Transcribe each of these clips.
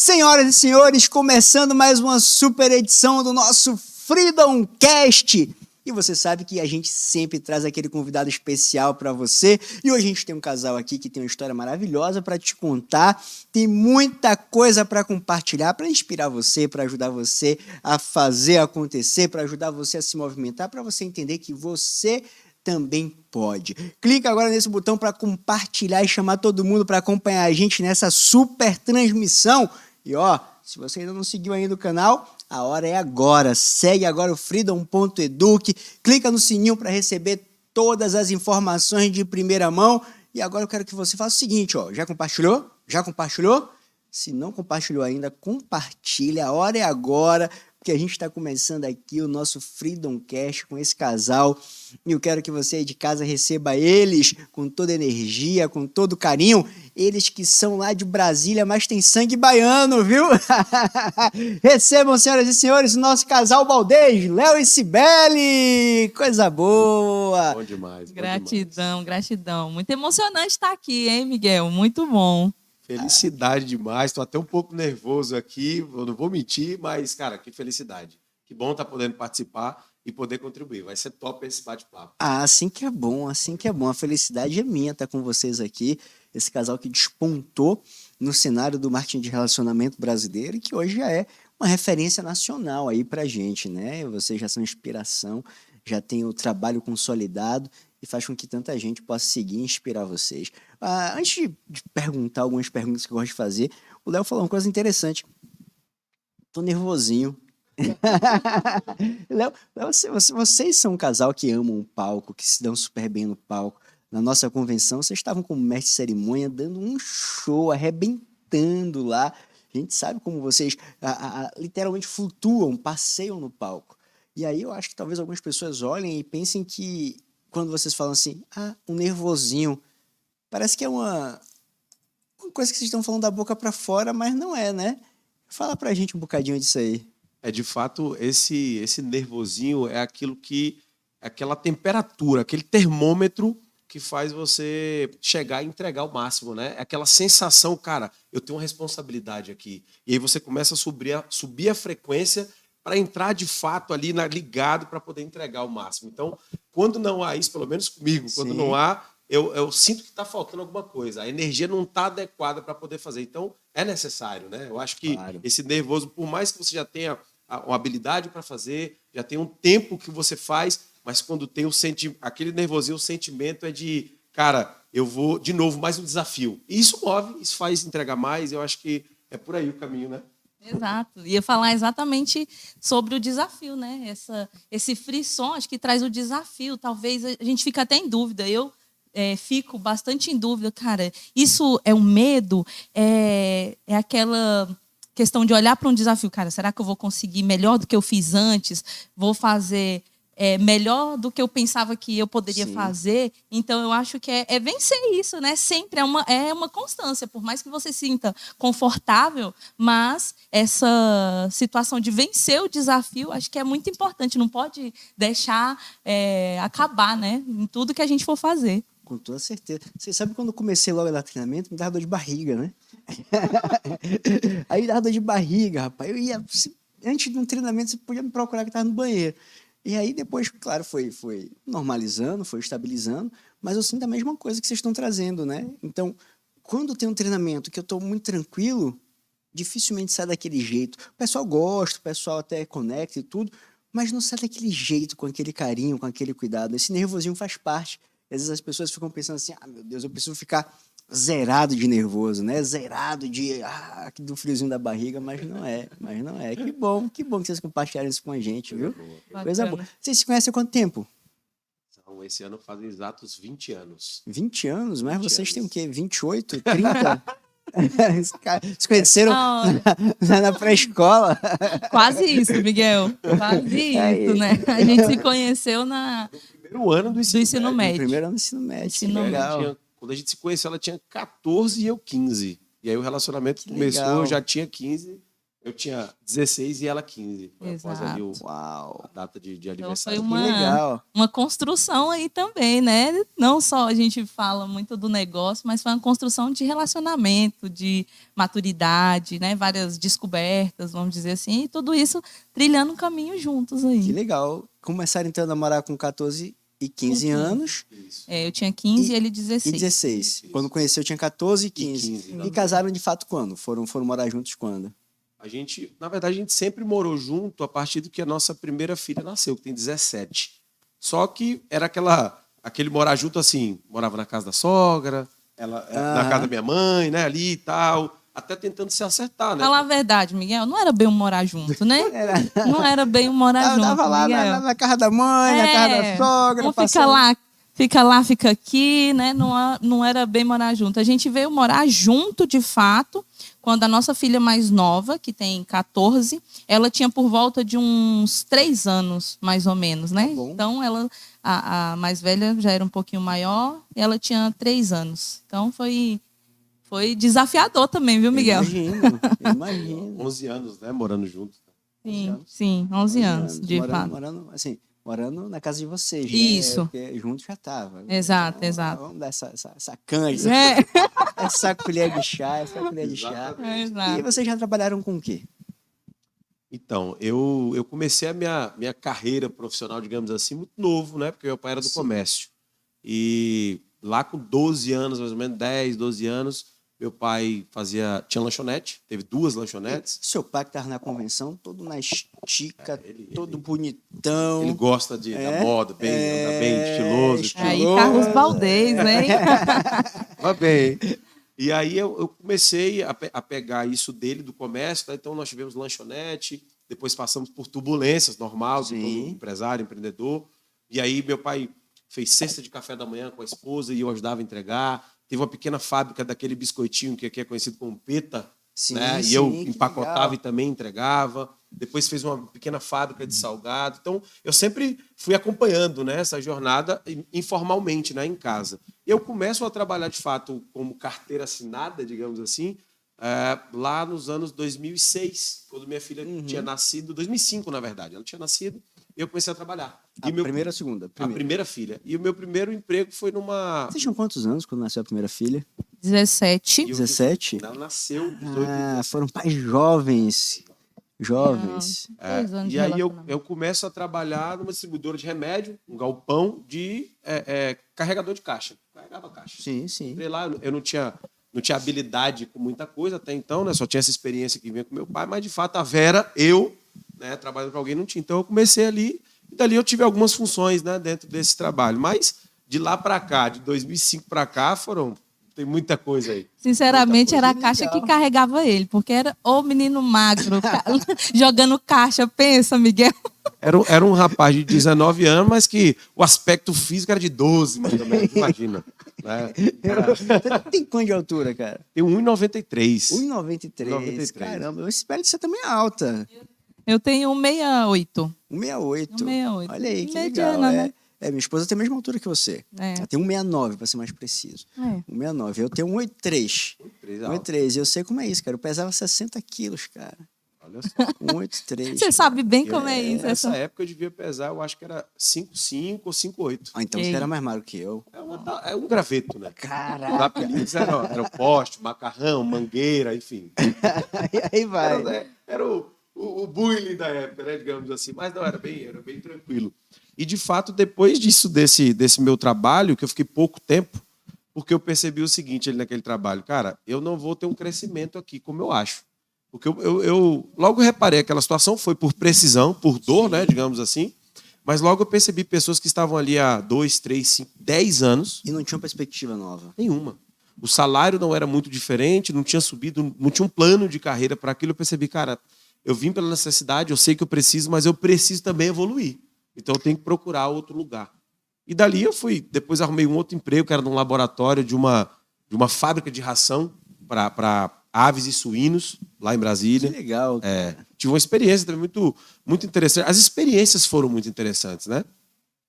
Senhoras e senhores, começando mais uma super edição do nosso Freedom Cast. E você sabe que a gente sempre traz aquele convidado especial para você. E hoje a gente tem um casal aqui que tem uma história maravilhosa para te contar. Tem muita coisa para compartilhar, para inspirar você, para ajudar você a fazer acontecer, para ajudar você a se movimentar, para você entender que você também pode. Clica agora nesse botão para compartilhar e chamar todo mundo para acompanhar a gente nessa super transmissão. E ó, se você ainda não seguiu ainda o canal, a hora é agora. Segue agora o freedom.educ, clica no sininho para receber todas as informações de primeira mão. E agora eu quero que você faça o seguinte, ó, já compartilhou? Já compartilhou? Se não compartilhou ainda, compartilha, a hora é agora, porque a gente está começando aqui o nosso Freedom Cast com esse casal e eu quero que você aí de casa receba eles com toda energia, com todo carinho, eles que são lá de Brasília, mas tem sangue baiano, viu? Recebam, senhoras e senhores, o nosso casal Baldez, Léo e Cibele, coisa boa! Bom demais. Gratidão, gratidão. Muito emocionante estar aqui, hein, Miguel? Muito bom. Felicidade demais, tô até um pouco nervoso aqui, eu não vou mentir, mas, cara, que felicidade. Que bom estar podendo participar e poder contribuir. Vai ser top esse bate-papo. Ah, assim que é bom, assim que é bom. A felicidade é minha estar com vocês aqui, esse casal que despontou no cenário do marketing de relacionamento brasileiro e que hoje já é uma referência nacional aí pra gente, né? Vocês já são inspiração, já tem o trabalho consolidado e faz com que tanta gente possa seguir e inspirar vocês. Antes de perguntar algumas perguntas que eu gosto de fazer, o Léo falou uma coisa interessante. Tô nervosinho. Léo, vocês são um casal que amam um palco, que se dão super bem no palco. Na nossa convenção, vocês estavam como mestre de cerimônia, dando um show, arrebentando lá. A gente sabe como vocês literalmente flutuam, passeiam no palco. E aí eu acho que talvez algumas pessoas olhem e pensem que quando vocês falam assim, um nervosinho, parece que é uma coisa que vocês estão falando da boca para fora, mas não é, né? Fala pra gente um bocadinho disso aí. De fato, esse nervosinho é aquela temperatura, aquele termômetro que faz você chegar e entregar o máximo, né? É aquela sensação, cara, eu tenho uma responsabilidade aqui. E aí você começa a subir a frequência para entrar de fato ali ligado para poder entregar o máximo. Então, quando não há isso, pelo menos comigo, quando não há, eu sinto que está faltando alguma coisa. A energia não está adequada para poder fazer. Então, é necessário, né? Eu acho que esse nervoso, por mais que você já tenha uma habilidade para fazer, já tem um tempo que você faz, mas quando tem aquele nervosinho, o sentimento é de, cara, eu vou de novo, mais um desafio. E isso move, isso faz entregar mais. Eu acho que é por aí o caminho, né? Exato. Ia falar exatamente sobre o desafio, né? Esse frisson, acho que traz o desafio. Talvez a gente fique até em dúvida. Eu fico bastante em dúvida, cara. Isso é um medo? É aquela questão de olhar para um desafio. Cara, será que eu vou conseguir melhor do que eu fiz antes? Vou fazer melhor do que eu pensava que eu poderia fazer. Então, eu acho que é vencer isso, né? Sempre é uma constância. Por mais que você se sinta confortável, mas essa situação de vencer o desafio, acho que é muito importante. Não pode deixar acabar, né? Em tudo que a gente for fazer. Com toda certeza. Você sabe quando eu comecei logo a dar treinamento, me dava dor de barriga, né? Aí dava dor de barriga, rapaz. Eu ia... Antes de um treinamento, você podia me procurar que estava no banheiro. E aí depois, claro, foi normalizando, foi estabilizando, mas eu sinto a mesma coisa que vocês estão trazendo, né? Então, quando tem um treinamento que eu estou muito tranquilo, dificilmente sai daquele jeito. O pessoal gosta, o pessoal até conecta e tudo, mas não sai daquele jeito, com aquele carinho, com aquele cuidado. Esse nervosinho faz parte. Às vezes as pessoas ficam pensando assim, meu Deus, eu preciso ficar zerado de nervoso, né? Zerado do friozinho da barriga, mas não é. Que bom que vocês compartilharam isso com a gente, viu? Coisa boa. Vocês se conhecem há quanto tempo? Então, esse ano fazem exatos 20 anos. 20 anos? Mas 20 vocês anos. Têm o quê? 28, 30? Se conheceram na pré-escola? Quase isso, Miguel. Quase isso, né? A gente se conheceu no primeiro ano do ensino médio. No primeiro ano do ensino médio. Legal. Quando a gente se conheceu, ela tinha 14 e eu 15. E aí o relacionamento começou, eu já tinha 15 Eu tinha 16 e ela 15. Foi após ali Uau. a data de Então aniversário. foi Que legal. uma construção aí também, né? Não só a gente fala muito do negócio, mas foi uma construção de relacionamento, de maturidade, né? Várias descobertas, vamos dizer assim, e tudo isso trilhando um caminho juntos aí. Que legal. Começaram então a namorar com 14 e 15 anos. Isso. Eu tinha 15 e ele E 16. 16. Quando conheceu, tinha 14 e 15. E casaram de fato quando? Foram morar juntos quando? Na verdade, a gente sempre morou junto a partir do que a nossa primeira filha nasceu, que tem 17. Só que era aquele morar junto assim, morava na casa da sogra, ela na casa da minha mãe, né, ali e tal, até tentando se acertar, né? Falar a verdade, Miguel, não era bem um morar junto, né? Não era bem um morar junto, Tava lá Miguel. na casa da mãe, na casa da sogra. Um fica lá, fica aqui, né? Não era bem morar junto. A gente veio morar junto, de fato, quando a nossa filha mais nova, que tem 14, ela tinha por volta de uns 3 anos, mais ou menos, né? bom. Então, a mais velha já era um pouquinho maior e ela tinha 3 anos. Então, foi desafiador também, viu, Miguel? Imagino. 11 anos, né, morando junto. Sim, 11 anos, de fato. Morando na casa de vocês, né? Isso. Porque junto já tava. Exato, Então, exato. Vamos dar essa canja, essa colher de chá, Exato. E vocês já trabalharam com o quê? Então, eu comecei a minha carreira profissional, digamos assim, muito novo, né? Porque meu pai era do comércio. E lá com 12 anos, mais ou menos, 10, 12 anos, meu pai tinha lanchonete, teve 2 lanchonetes. Seu pai que estava na convenção, todo na estica, todo bonitão. Ele gosta da moda, anda bem, estiloso. Aí, Carlos Baldez, né? Vai bem. E aí eu comecei a pegar isso dele, do comércio, tá? Então nós tivemos lanchonete, depois passamos por turbulências, normal, de todo empresário, empreendedor. E aí meu pai fez cesta de café da manhã com a esposa e eu ajudava a entregar. Teve uma pequena fábrica daquele biscoitinho que aqui é conhecido como peta, né? E eu empacotava e também entregava. Depois fez uma pequena fábrica de salgado. Então, eu sempre fui acompanhando, né, essa jornada informalmente, né, em casa. Eu começo a trabalhar, de fato, como carteira assinada, digamos assim, lá nos anos 2006, quando minha filha tinha nascido, 2005, na verdade. Ela tinha nascido e eu comecei a trabalhar. Primeira ou segunda? A primeira filha. E o meu primeiro emprego foi numa... Vocês tinham quantos anos quando nasceu a primeira filha? 17. 17? Ela nasceu 18. Foram pais jovens. E aí eu começo a trabalhar numa distribuidora de remédio, um galpão de carregador de caixa. Carregava caixa. Sim. Entrei lá, eu não tinha habilidade com muita coisa até então, né? Só tinha essa experiência que vinha com meu pai, mas de fato a Vera, né, trabalhando para alguém, não tinha. Então eu comecei ali, e dali eu tive algumas funções, né, dentro desse trabalho. Mas de lá para cá, de 2005 para cá, tem muita coisa aí. Sinceramente, era a caixa que carregava ele, porque era o menino magro, jogando caixa. Pensa, Miguel. Era um rapaz de 19 anos, mas que o aspecto físico era de 12, mais ou menos, imagina. Né? Você tem quanto de altura, cara? Tem 1,93. 1,93. Caramba, eu espero que você também é alta. Eu tenho 1,68. 1,68. 1,68. Olha aí, que mediana, legal. né? Minha esposa tem a mesma altura que você. Ela tem 1,69, para ser mais preciso. 1,69. Eu tenho 1,83. 1,83. E eu sei como é isso, cara. Eu pesava 60 quilos, cara. Olha só. 1,83. Você sabe bem como é isso. Nessa época eu devia pesar, eu acho que era 5,5 ou 5,8. Então você era mais magro que eu. É um graveto, né? Caraca. Os apelidos eram poste, macarrão, mangueira, enfim. Aí vai. Era o bullying da época, né, digamos assim. Mas não, era bem tranquilo. E, de fato, depois desse meu trabalho, que eu fiquei pouco tempo, porque eu percebi o seguinte ali naquele trabalho, cara, eu não vou ter um crescimento aqui como eu acho. Porque eu logo reparei que aquela situação foi por precisão, por dor, né, digamos assim, mas logo eu percebi pessoas que estavam ali há 2, 3, 5, 10 anos. E não tinham perspectiva nova. Nenhuma. O salário não era muito diferente, não tinha subido, não tinha um plano de carreira para aquilo. Eu percebi, cara, eu vim pela necessidade, eu sei que eu preciso, mas eu preciso também evoluir. Então, eu tenho que procurar outro lugar. E dali eu depois arrumei um outro emprego, que era num laboratório de uma fábrica de ração para aves e suínos, lá em Brasília. Que legal. Tive uma experiência também muito, muito interessante. As experiências foram muito interessantes, né?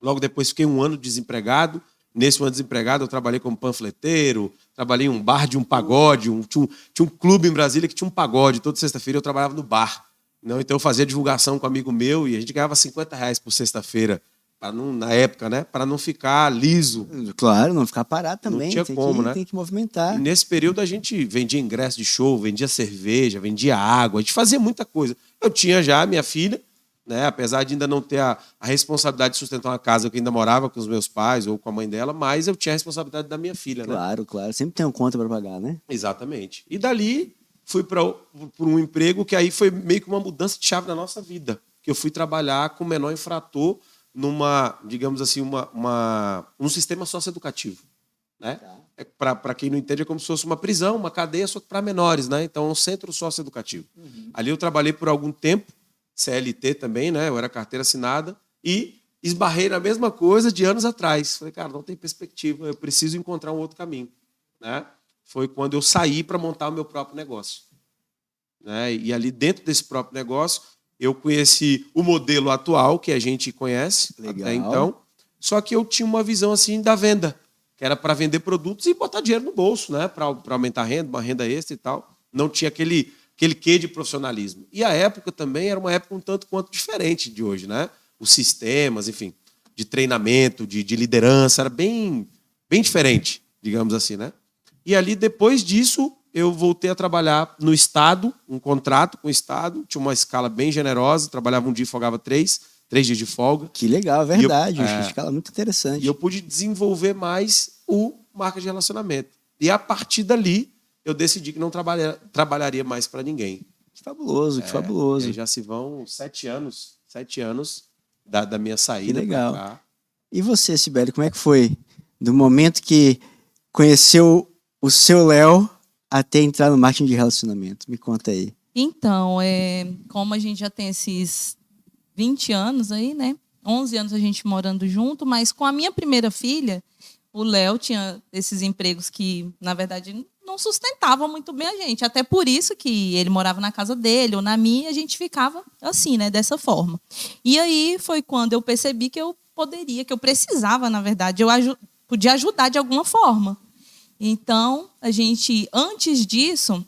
Logo depois fiquei um ano desempregado, Nesse ano desempregado, eu trabalhei como panfleteiro, trabalhei em um bar de um pagode, tinha um clube em Brasília que tinha um pagode. Toda sexta-feira eu trabalhava no bar. Não, então eu fazia divulgação com um amigo meu e a gente ganhava R$50 por sexta-feira, na época, né? Para não ficar liso. Claro, não ficar parado também. Não tinha como, né? Tem que movimentar. E nesse período a gente vendia ingresso de show, vendia cerveja, vendia água, a gente fazia muita coisa. Eu tinha já a minha filha, né? Apesar de ainda não ter a responsabilidade de sustentar uma casa, que ainda morava com os meus pais ou com a mãe dela, mas eu tinha a responsabilidade da minha filha, né? Claro, claro. Sempre tem uma conta para pagar, né? Exatamente. E dali fui para um emprego que aí foi meio que uma mudança de chave na nossa vida. Que eu fui trabalhar com o menor infrator numa, digamos assim, um sistema socioeducativo. Né? Para quem não entende, é como se fosse uma prisão, uma cadeia, só que para menores. Né? Então, é um centro socioeducativo. Ali eu trabalhei por algum tempo, CLT também, né? Eu era carteira assinada, e esbarrei na mesma coisa de anos atrás. Falei, cara, não tem perspectiva, eu preciso encontrar um outro caminho. Né? Foi quando eu saí para montar o meu próprio negócio. Né? E ali dentro desse próprio negócio, eu conheci o modelo atual que a gente conhece. Legal. Até então, só que eu tinha uma visão assim da venda, que era para vender produtos e botar dinheiro no bolso, né? Para aumentar a renda, uma renda extra e tal. Não tinha aquele quê de profissionalismo. E a época também era uma época um tanto quanto diferente de hoje. Né? Os sistemas, enfim, de treinamento, de liderança, era bem diferente, digamos assim, né? E ali, depois disso, eu voltei a trabalhar no Estado, um contrato com o Estado, tinha uma escala bem generosa, trabalhava um dia e folgava 3 dias de folga. Que legal, é verdade. Uma escala muito interessante. E eu pude desenvolver mais o marca de relacionamento. E a partir dali, eu decidi que não trabalharia mais para ninguém. Que fabuloso, que fabuloso. E aí já se vão 7 anos da minha saída. Que legal. Pra cá. E você, Sibeli, como é que foi? Do momento que conheceu o seu Léo até entrar no marketing de relacionamento. Me conta aí. Então, como a gente já tem esses 20 anos aí, né? 11 anos a gente morando junto, mas com a minha primeira filha, o Léo tinha esses empregos que, na verdade, não sustentavam muito bem a gente. Até por isso que ele morava na casa dele ou na minha, e a gente ficava assim, né? Dessa forma. E aí foi quando eu percebi que eu precisava, na verdade, podia ajudar de alguma forma. Então, antes disso,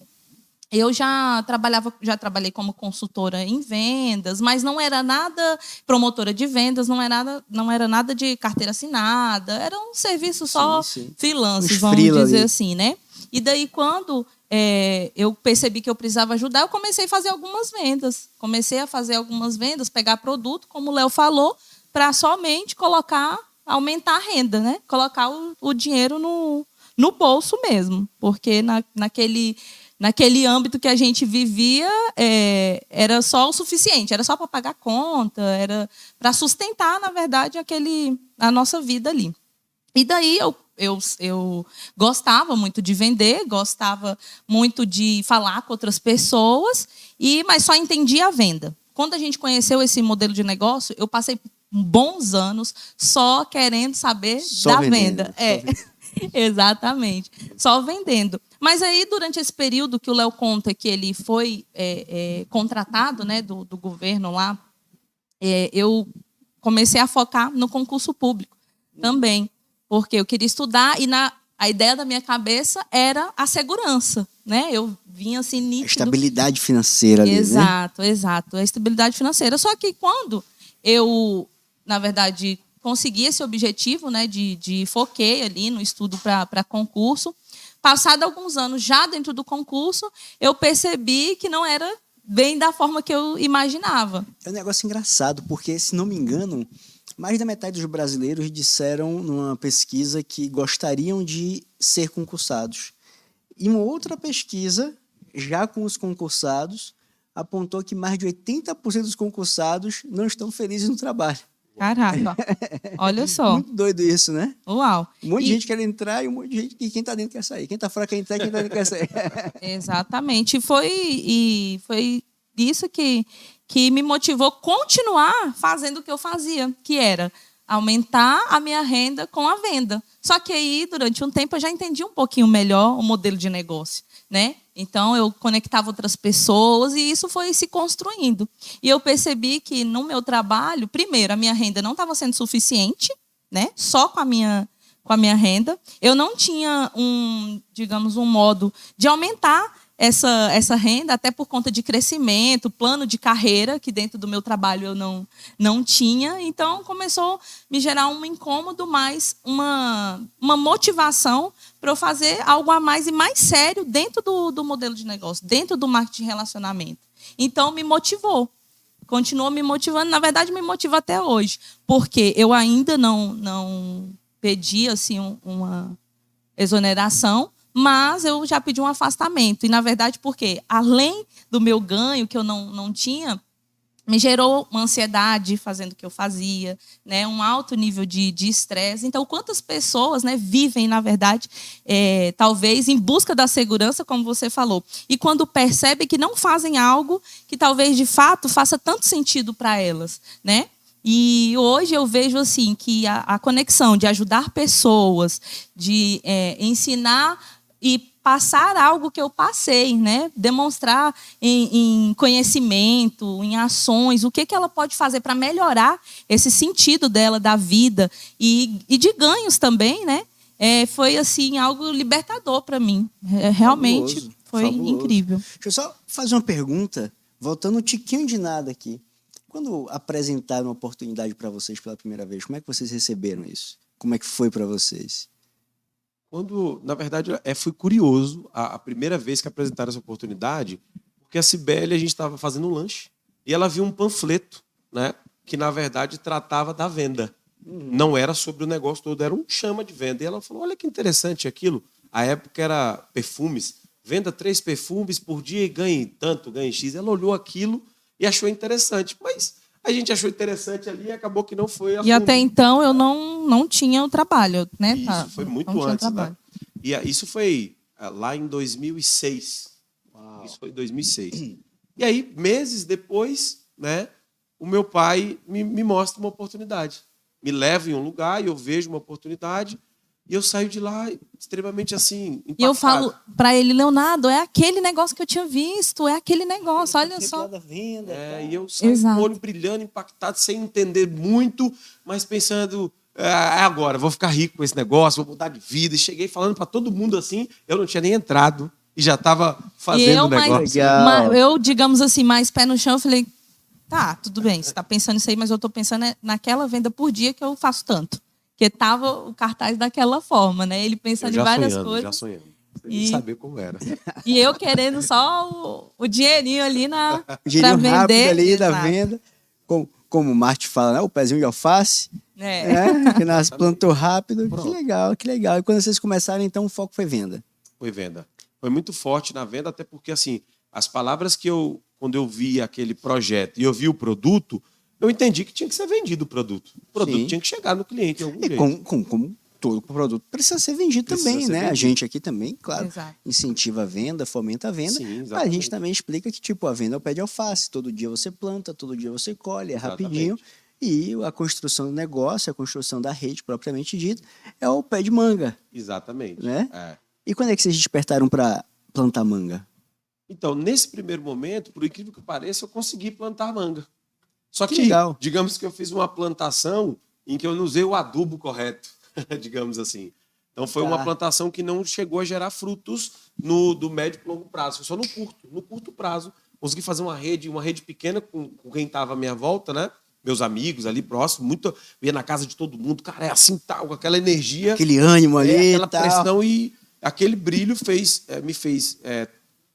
eu já trabalhei como consultora em vendas, mas não era nada promotora de vendas, não era nada de carteira assinada, era um serviço só freelance, vamos dizer assim, né? E daí, quando eu percebi que eu precisava ajudar, eu comecei a fazer algumas vendas. Pegar produto, como o Léo falou, para somente aumentar a renda, né? Colocar o dinheiro no bolso mesmo, porque naquele âmbito que a gente vivia, era só o suficiente, era só para pagar conta, era para sustentar, na verdade, a nossa vida ali. E daí eu gostava muito de vender, gostava muito de falar com outras pessoas, mas só entendia a venda. Quando a gente conheceu esse modelo de negócio, eu passei bons anos só querendo saber da venda. Exatamente. Só vendendo. Mas aí, durante esse período que o Léo conta que ele foi contratado, né, do governo lá, eu comecei a focar no concurso público também. Porque eu queria estudar e a ideia da minha cabeça era a segurança. Né? Eu vinha assim nítido. A estabilidade financeira ali, exato, né? Exato. A estabilidade financeira. Só que quando eu, na verdade, consegui esse objetivo, né, de foquei ali no estudo para concurso. Passado alguns anos já dentro do concurso, eu percebi que não era bem da forma que eu imaginava. É um negócio engraçado, porque, se não me engano, mais da metade dos brasileiros disseram numa pesquisa que gostariam de ser concursados. E uma outra pesquisa, já com os concursados, apontou que mais de 80% dos concursados não estão felizes no trabalho. Caraca, olha só. Muito doido isso, né? Uau. Um monte de gente quer entrar e um monte de gente que quem está dentro quer sair. Quem está fora quer entrar e quem está dentro quer sair. Exatamente. Foi isso que me motivou a continuar fazendo o que eu fazia, que era aumentar a minha renda com a venda. Só que aí, durante um tempo, eu já entendi um pouquinho melhor o modelo de negócio, né? Então, eu conectava outras pessoas e isso foi se construindo. E eu percebi que, no meu trabalho, primeiro, a minha renda não estava sendo suficiente, né? Só com com a minha renda. Eu não tinha digamos, um modo de aumentar essa renda, até por conta de crescimento, plano de carreira, que dentro do meu trabalho eu não tinha. Então, começou a me gerar um incômodo, mais uma motivação para eu fazer algo a mais e mais sério dentro do modelo de negócio, dentro do marketing de relacionamento. Então, me motivou. Continuou me motivando. Na verdade, me motiva até hoje. Porque eu ainda não pedi assim, uma exoneração, mas eu já pedi um afastamento. E, na verdade, porque além do meu ganho, que eu não tinha, me gerou uma ansiedade fazendo o que eu fazia, né? Um alto nível de estresse. Então, quantas pessoas, né, vivem, na verdade, talvez em busca da segurança, como você falou, e quando percebem que não fazem algo que talvez, de fato, faça tanto sentido para elas, né? E hoje eu vejo assim que a conexão de ajudar pessoas, de ensinar e passar algo que eu passei, né? Demonstrar em conhecimento, em ações, o que ela pode fazer para melhorar esse sentido dela, da vida e de ganhos também, né? Foi assim algo libertador para mim. Realmente Fabuloso, foi fabuloso. incrível. Deixa eu só fazer uma pergunta, voltando um tiquinho de nada aqui. Quando apresentaram uma oportunidade para vocês pela primeira vez, como é que vocês receberam isso? Como é que foi para vocês? Quando, na verdade, fui curioso a primeira vez que apresentaram essa oportunidade, porque a Cibele, a gente estava fazendo um lanche e ela viu um panfleto, né, que, na verdade, tratava da venda. Não era sobre o negócio todo, era um chama de venda. E ela falou, olha que interessante aquilo. A época era perfumes. Venda 3 perfumes por dia e ganhe tanto, ganhe X. Ela olhou aquilo e achou interessante. Mas a gente achou interessante ali e acabou que não foi a fundo. E até então eu não tinha o trabalho, né? Isso foi muito antes, né? E isso foi lá em 2006. Uau. Isso foi em 2006. E aí, meses depois, né, o meu pai me mostra uma oportunidade. Me leva em um lugar e eu vejo uma oportunidade e eu saio de lá extremamente assim, impactado. E eu falo para ele, Leonardo, é aquele negócio que eu tinha visto, é aquele negócio, olha só. Venda, e eu saio com o olho brilhando, impactado, sem entender muito, mas pensando, agora, vou ficar rico com esse negócio, vou mudar de vida. E cheguei falando para todo mundo assim, eu não tinha nem entrado e já estava fazendo o negócio. Eu, digamos assim, mais pé no chão, eu falei, tá, tudo bem, você está pensando isso aí, mas eu estou pensando naquela venda por dia que eu faço tanto. Porque estava o cartaz daquela forma, né? Ele pensando em várias coisas. Já sonhando. Sem saber como era. E eu querendo só o dinheirinho ali para vender. Rápido ali da venda. Como o Marte fala, né? O pezinho de alface. Que nasce, plantou rápido. Pronto. Que legal, que legal. E quando vocês começaram, então, o foco foi venda. Foi venda. Foi muito forte na venda, até porque, assim, as palavras que quando eu vi aquele projeto e eu vi o produto, eu entendi que tinha que ser vendido o produto. O produto Sim. tinha que chegar no cliente em algum jeito. Como todo produto precisa ser vendido também, né? A gente aqui também, claro, incentiva a venda, fomenta a venda. Sim, mas a gente também explica que, tipo, a venda é o pé de alface. Todo dia você planta, todo dia você colhe, rapidinho. E a construção do negócio, a construção da rede propriamente dita, é o pé de manga. Exatamente. Né? E quando é que vocês despertaram para plantar manga? Então, nesse primeiro momento, por incrível que pareça, eu consegui plantar manga. Só que legal. Digamos que eu fiz uma plantação em que eu não usei o adubo correto, digamos assim. Então, foi uma plantação que não chegou a gerar frutos do médio e longo prazo. Foi só no curto. No curto prazo, consegui fazer uma rede pequena com quem estava à minha volta, né? Meus amigos ali próximos, eu ia na casa de todo mundo, cara, é assim, tal, com aquela energia. Aquele ânimo ali, aquela pressão e aquele brilho me fez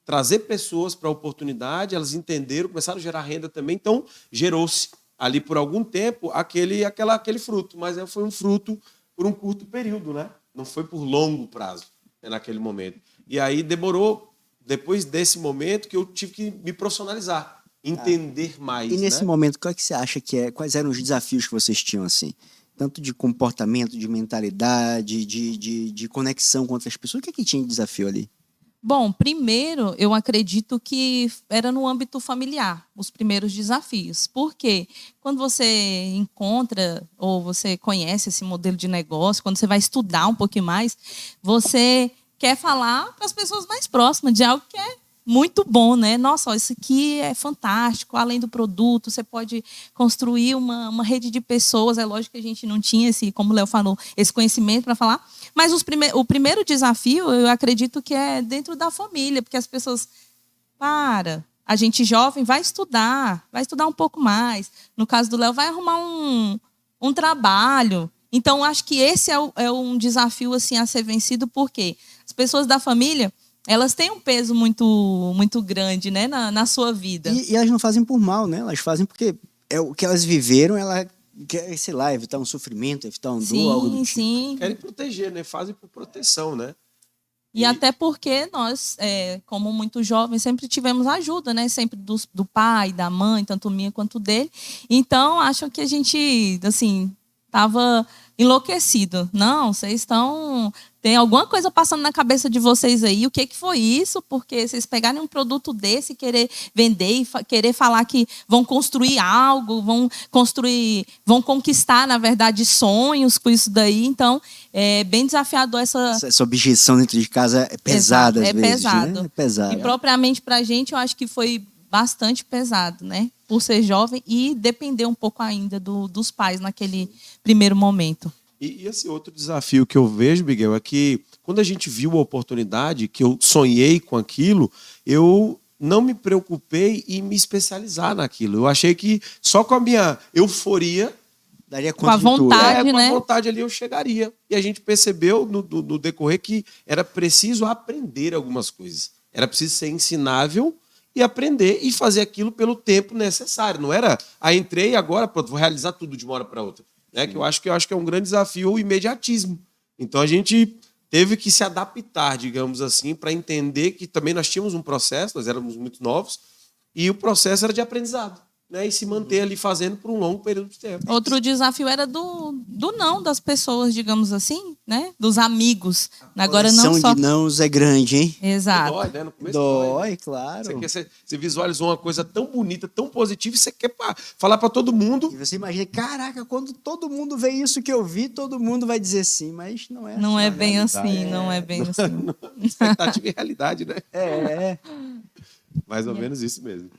trazer pessoas para a oportunidade, elas entenderam, começaram a gerar renda também, então gerou-se ali por algum tempo aquele fruto, mas foi um fruto por um curto período, né? Não foi por longo prazo, naquele momento. E aí demorou, depois desse momento, que eu tive que me profissionalizar, entender mais. E nesse momento, qual é que você acha quais eram os desafios que vocês tinham, assim? Tanto de comportamento, de mentalidade, de conexão com outras pessoas, o que é que tinha de desafio ali? Bom, primeiro, eu acredito que era no âmbito familiar, os primeiros desafios. Porque quando você encontra ou você conhece esse modelo de negócio, quando você vai estudar um pouquinho mais, você quer falar para as pessoas mais próximas de algo que é muito bom, né? Nossa, ó, isso aqui é fantástico. Além do produto, você pode construir uma rede de pessoas. É lógico que a gente não tinha esse, como o Léo falou, esse conhecimento para falar. Mas o primeiro desafio, eu acredito que é dentro da família, porque as pessoas a gente jovem vai estudar um pouco mais. No caso do Léo, vai arrumar um trabalho. Então, acho que esse é um desafio assim, a ser vencido, porque as pessoas da família, elas têm um peso muito, muito grande, né, na sua vida. E elas não fazem por mal, né? Elas fazem porque é o que elas viveram, ela quer, sei lá, evitar um sofrimento, evitar um dor, algo do tipo. Sim. Querem proteger, né? Fazem por proteção, né? E até porque nós, como muito jovens, sempre tivemos ajuda, né? Sempre do pai, da mãe, tanto minha quanto dele. Então, acho que a gente, assim, estava enlouquecido. Não, vocês estão... Tem alguma coisa passando na cabeça de vocês aí. O que foi isso? Porque vocês pegarem um produto desse, querer vender e querer falar que vão construir algo, vão conquistar, na verdade, sonhos com isso daí. Então, é bem desafiador Essa objeção dentro de casa é pesada, às vezes, pesado. Né? É pesado. E propriamente pra gente, eu acho que foi bastante pesado, né? Por ser jovem e depender um pouco ainda dos pais naquele primeiro momento. E esse outro desafio que eu vejo, Miguel, é que quando a gente viu a oportunidade, que eu sonhei com aquilo, eu não me preocupei em me especializar naquilo. Eu achei que só com a minha euforia, daria conta com a vontade, com né? a vontade ali eu chegaria. E a gente percebeu no decorrer que era preciso aprender algumas coisas. Era preciso ser ensinável e aprender e fazer aquilo pelo tempo necessário. Não era, entrei e agora pronto, vou realizar tudo de uma hora para outra. Né? Que eu acho que é um grande desafio o imediatismo. Então a gente teve que se adaptar, digamos assim, para entender que também nós tínhamos um processo, nós éramos muito novos, e o processo era de aprendizado. Né, e se manter ali fazendo por um longo período de tempo. Outro desafio era do não das pessoas, digamos assim, né? Dos amigos. Agora não só de nãos é grande, hein? Exato. Dói, né? No começo dói, né? Claro. Você visualizou uma coisa tão bonita, tão positiva, e você quer falar para todo mundo. E você imagina, caraca, quando todo mundo vê isso que eu vi, todo mundo vai dizer sim, mas não é. Não assim, é bem assim, não é bem assim. Expectativa e realidade, né? É. Mais ou menos isso mesmo.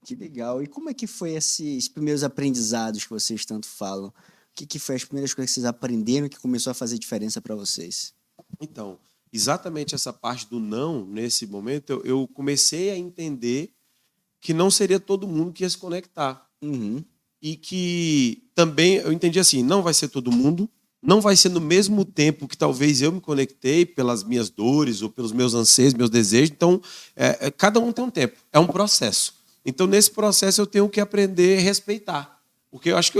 Que legal. E como é que foi esses primeiros aprendizados que vocês tanto falam? O que foi as primeiras coisas que vocês aprenderam que começou a fazer diferença para vocês? Então, exatamente essa parte do não, nesse momento, eu comecei a entender que não seria todo mundo que ia se conectar. Uhum. E que também, eu entendi assim, não vai ser todo mundo, não vai ser no mesmo tempo que talvez eu me conectei pelas minhas dores ou pelos meus anseios, meus desejos. Então, cada um tem um tempo, é um processo. Então, nesse processo, eu tenho que aprender a respeitar. Porque eu acho que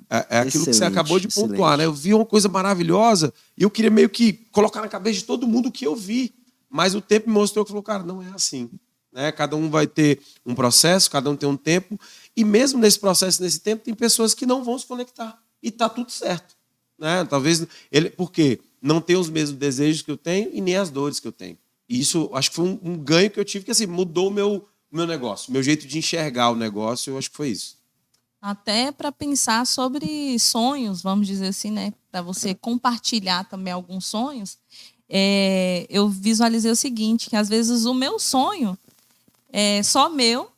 é aquilo que você acabou de pontuar, né? Eu vi uma coisa maravilhosa e eu queria meio que colocar na cabeça de todo mundo o que eu vi. Mas o tempo me mostrou que falou, cara, não é assim. Né? Cada um vai ter um processo, cada um tem um tempo. E mesmo nesse processo, nesse tempo, tem pessoas que não vão se conectar. E está tudo certo. Né? Talvez porque não tem os mesmos desejos que eu tenho e nem as dores que eu tenho. E isso, acho que foi um ganho que eu tive, que assim, mudou o meu negócio, meu jeito de enxergar o negócio, eu acho que foi isso. Até para pensar sobre sonhos, vamos dizer assim, né? Para você compartilhar também alguns sonhos, eu visualizei o seguinte, que às vezes o meu sonho é só meu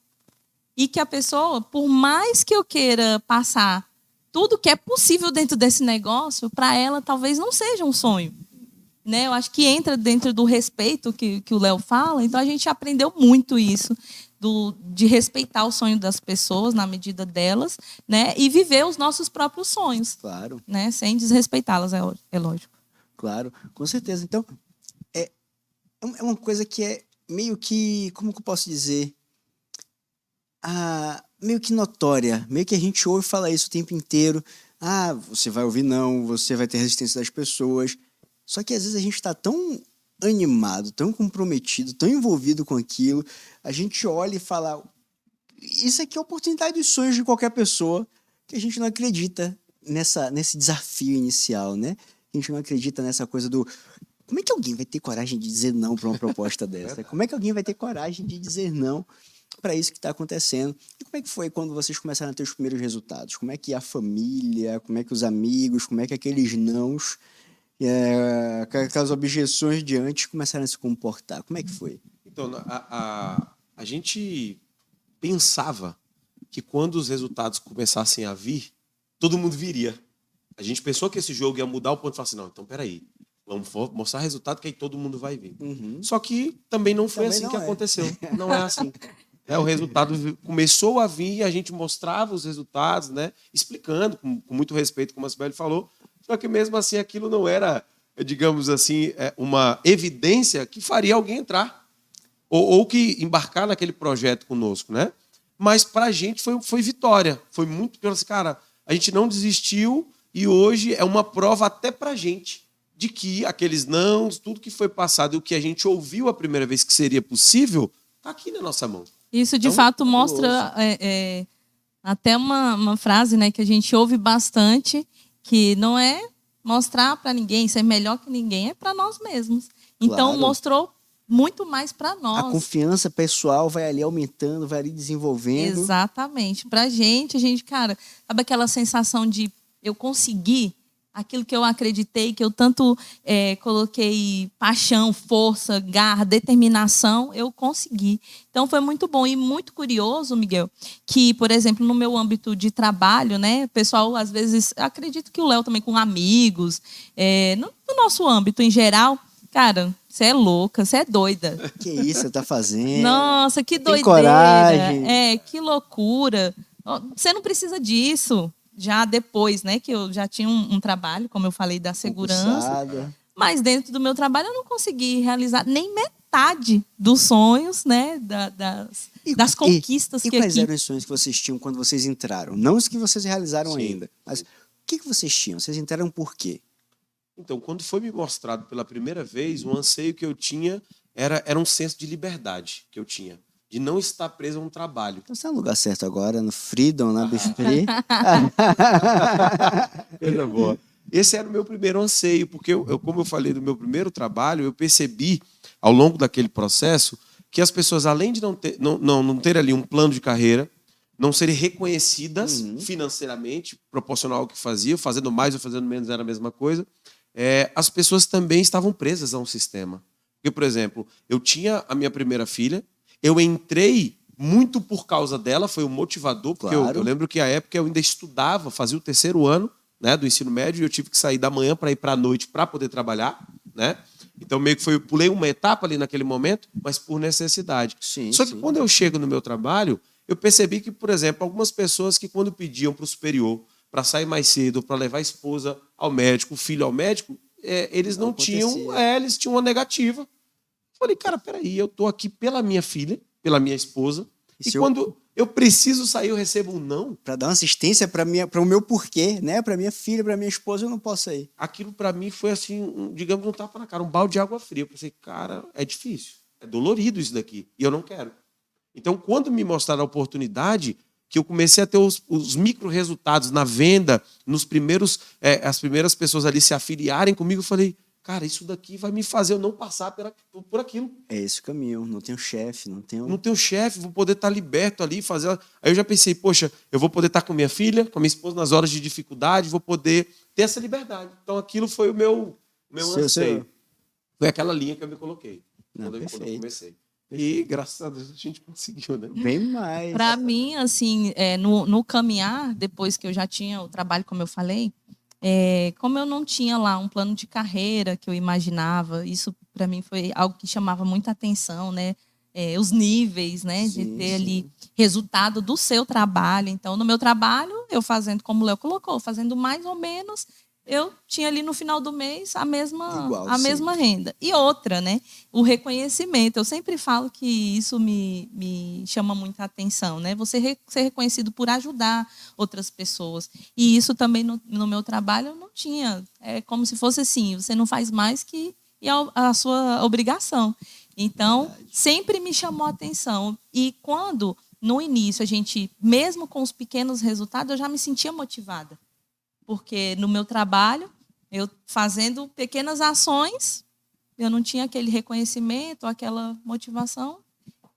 e que a pessoa, por mais que eu queira passar tudo que é possível dentro desse negócio, para ela talvez não seja um sonho. Né? Eu acho que entra dentro do respeito que o Léo fala, então a gente aprendeu muito isso, de respeitar o sonho das pessoas na medida delas, né? E viver os nossos próprios sonhos. Claro. Né? Sem desrespeitá-las, é lógico. Claro, com certeza. Então, é uma coisa que é meio que, como que eu posso dizer? Meio que notória, meio que a gente ouve falar isso o tempo inteiro. Você vai ouvir não, você vai ter resistência das pessoas. Só que às vezes a gente está tão animado, tão comprometido, tão envolvido com aquilo, a gente olha e fala, isso aqui é a oportunidade dos sonhos de qualquer pessoa, que a gente não acredita nesse desafio inicial, né? A gente não acredita nessa coisa do... Como é que alguém vai ter coragem de dizer não para uma proposta dessa? Como é que alguém vai ter coragem de dizer não para isso que está acontecendo? E como é que foi quando vocês começaram a ter os primeiros resultados? Como é que a família, como é que os amigos, como é que aqueles nãos... aquelas objeções de antes começaram a se comportar. Como é que foi? Então, a gente pensava que quando os resultados começassem a vir, todo mundo viria. A gente pensou que esse jogo ia mudar o ponto e falar assim, não, então peraí, vamos mostrar resultado que aí todo mundo vai vir. Só que também não foi Também assim não que é. aconteceu. Não é assim. O resultado começou a vir e a gente mostrava os resultados, né? Explicando com muito respeito, como a Sibeli falou. Só que mesmo assim aquilo não era, digamos assim, uma evidência que faria alguém entrar ou que embarcar naquele projeto conosco, né? Mas para a gente foi vitória. Foi muito pelo assim, cara, a gente não desistiu e hoje é uma prova até para a gente de que aqueles nãos, tudo que foi passado e o que a gente ouviu a primeira vez que seria possível, está aqui na nossa mão. Isso, de Então, fato, mostra até uma frase, né, que a gente ouve bastante, que não é mostrar para ninguém, ser melhor que ninguém, é para nós mesmos. Então, Claro. mostrou muito mais para A nós. confiança pessoal vai ali aumentando, vai ali desenvolvendo. Exatamente. Pra gente, cara, sabe aquela sensação de eu conseguir aquilo que eu acreditei, que eu tanto coloquei paixão, força, garra, determinação, eu consegui. Então foi muito bom e muito curioso, Miguel, que, por exemplo, no meu âmbito de trabalho, né, o pessoal às vezes, acredito que o Léo também com amigos, no nosso âmbito em geral, cara, você é louca, você é doida. Que isso você tá fazendo? Nossa, que Tem doideira. coragem. Que loucura. Ó, você não precisa disso. Já depois, né, que eu já tinha um trabalho, como eu falei, da segurança. Concursada. Mas dentro do meu trabalho eu não consegui realizar nem metade dos sonhos, né, das conquistas E que quais aqui... eram os sonhos que vocês tinham quando vocês entraram? Não os que vocês realizaram Sim. ainda, mas o que vocês tinham? Vocês entraram por quê? Então, quando foi me mostrado pela primeira vez, o anseio que eu tinha era um senso de liberdade que eu tinha, de não estar preso a um trabalho. Então você tá no lugar certo agora, no Freedom, na Beef Free. Coisa boa. Esse era o meu primeiro anseio, porque como eu falei do meu primeiro trabalho, eu percebi ao longo daquele processo que as pessoas, além de não ter ali um plano de carreira, não serem reconhecidas financeiramente, proporcional ao que fazia, fazendo mais ou fazendo menos era a mesma coisa, as pessoas também estavam presas a um sistema. Porque, por exemplo, eu tinha a minha primeira filha, eu entrei muito por causa dela, foi um motivador, porque Claro. eu lembro que à época eu ainda estudava, fazia o 3º ano, né, do ensino médio, e eu tive que sair da manhã para ir para a noite para poder trabalhar, né? Então meio que pulei uma etapa ali naquele momento, mas por necessidade. Sim, Só que sim. quando eu chego no meu trabalho, eu percebi que, por exemplo, algumas pessoas que quando pediam para o superior para sair mais cedo, para levar a esposa ao médico, o filho ao médico, eles não tinham, acontecia. eles tinham uma negativa. Falei, cara, peraí, eu estou aqui pela minha filha, pela minha esposa, E e se eu- quando eu preciso sair, eu recebo um não. Para dar uma assistência para o meu porquê, né? Para minha filha, para minha esposa, eu não posso ir. Aquilo para mim foi assim, digamos, um tapa na cara, um balde de água fria. Eu pensei, cara, é difícil, é dolorido isso daqui, e eu não quero. Então, quando me mostraram a oportunidade, que eu comecei a ter os micro resultados na venda, as primeiras pessoas ali se afiliarem comigo, eu falei, cara, isso daqui vai me fazer eu não passar por aquilo. É esse o caminho. Não tenho chefe, não tenho. Não tenho chefe, vou poder estar liberto ali, fazer. Aí eu já pensei, poxa, eu vou poder estar com minha filha, com a minha esposa nas horas de dificuldade, vou poder ter essa liberdade. Então aquilo foi o meu anseio. Foi aquela linha que eu me coloquei quando eu Perfeito. comecei. E graças a Deus a gente conseguiu, né? Bem mais. Para mim, assim, no caminhar, depois que eu já tinha o trabalho, como eu falei, como eu não tinha lá um plano de carreira que eu imaginava, isso para mim foi algo que chamava muita atenção, né? Os níveis, né? De Sim, ter sim. ali resultado do seu trabalho. Então, no meu trabalho, eu fazendo, como o Léo colocou, fazendo mais ou menos, eu tinha ali no final do mês a mesma renda. E outra, né? O reconhecimento. Eu sempre falo que isso me chama muita atenção, né? Você ser reconhecido por ajudar outras pessoas. E isso também no meu trabalho eu não tinha. É como se fosse assim, você não faz mais que a sua obrigação. Então, sempre me chamou a atenção. E quando, no início, a gente, mesmo com os pequenos resultados, eu já me sentia motivada. Porque no meu trabalho, eu fazendo pequenas ações, eu não tinha aquele reconhecimento, aquela motivação.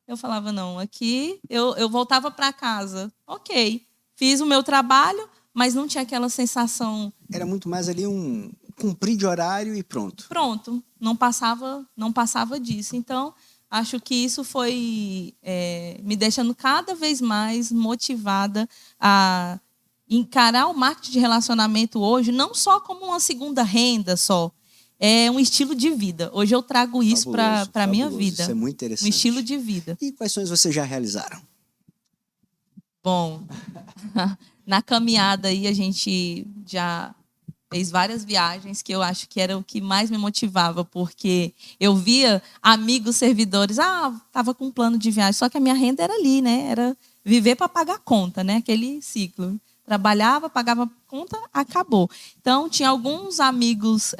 Eu falava, não, aqui eu voltava para casa. Ok, fiz o meu trabalho, mas não tinha aquela sensação... Era muito mais ali um cumprir de horário e pronto. Pronto, não passava disso. Então, acho que isso foi me deixando cada vez mais motivada a encarar o marketing de relacionamento hoje não só como uma segunda renda só, é um estilo de vida. Hoje eu trago isso para a minha vida. Isso é muito interessante. Um estilo de vida. E quais sonhos vocês já realizaram? Bom, na caminhada aí a gente já fez várias viagens que eu acho que era o que mais me motivava, porque eu via amigos servidores, tava com um plano de viagem, só que a minha renda era ali, né? Era viver para pagar conta, né? Aquele ciclo. Trabalhava, pagava conta, acabou. Então, tinha alguns amigos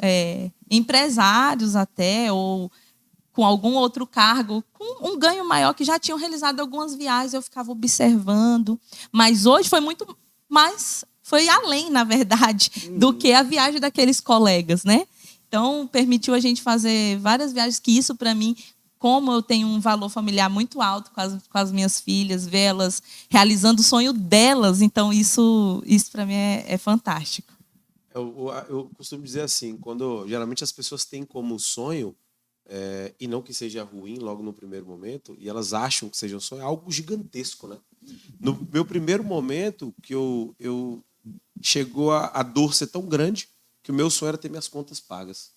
empresários até, ou com algum outro cargo, com um ganho maior, que já tinham realizado algumas viagens, eu ficava observando. Mas hoje foi muito mais, foi além, na verdade, do que a viagem daqueles colegas, né? Então, permitiu a gente fazer várias viagens, que isso, para mim, como eu tenho um valor familiar muito alto com as minhas filhas, ver elas realizando o sonho delas, então isso para mim é fantástico. Eu costumo dizer assim, quando geralmente as pessoas têm como sonho, e não que seja ruim logo no primeiro momento, e elas acham que seja um sonho, é algo gigantesco, né? No meu primeiro momento, que eu chegou a dor ser tão grande que o meu sonho era ter minhas contas pagas.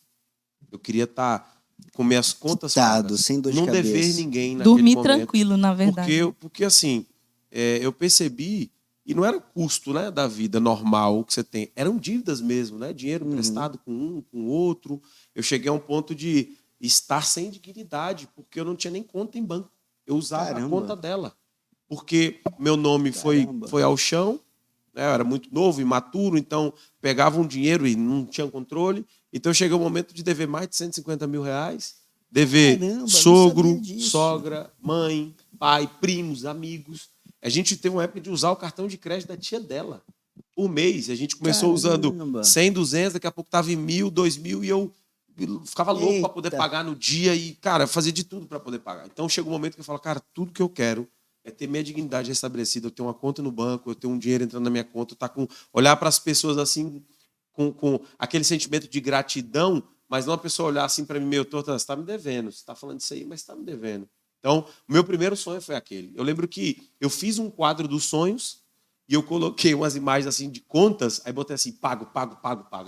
Eu queria estar com minhas contas pagas, sem dor de não cabeça. dever ninguém naquele Dormir momento. Tranquilo, na verdade. Porque assim, eu percebi, e não era o custo, né, da vida normal que você tem, eram dívidas mesmo, né? Dinheiro emprestado com um, com o outro. Eu cheguei a um ponto de estar sem dignidade, porque eu não tinha nem conta em banco. Eu usava a conta dela. Porque meu nome foi ao chão, né? Eu era muito novo, imaturo, então pegava um dinheiro e não tinha controle. Então chegou o momento de dever mais de 150 mil reais. Dever sogro, sogra, mãe, pai, primos, amigos. A gente teve uma época de usar o cartão de crédito da tia dela. Por mês. A gente começou usando 100, 200, daqui a pouco estava em 1.000, 2.000 e eu ficava louco para poder pagar no dia e, cara, fazia de tudo para poder pagar. Então chegou um momento que eu falo, cara, tudo que eu quero é ter minha dignidade restabelecida, eu ter uma conta no banco, eu ter um dinheiro entrando na minha conta, olhar para as pessoas assim, com aquele sentimento de gratidão, mas não a pessoa olhar assim para mim meio torta, você está me devendo, você está falando isso aí, mas está me devendo. Então, o meu primeiro sonho foi aquele. Eu lembro que eu fiz um quadro dos sonhos e eu coloquei umas imagens assim de contas, aí botei assim, pago.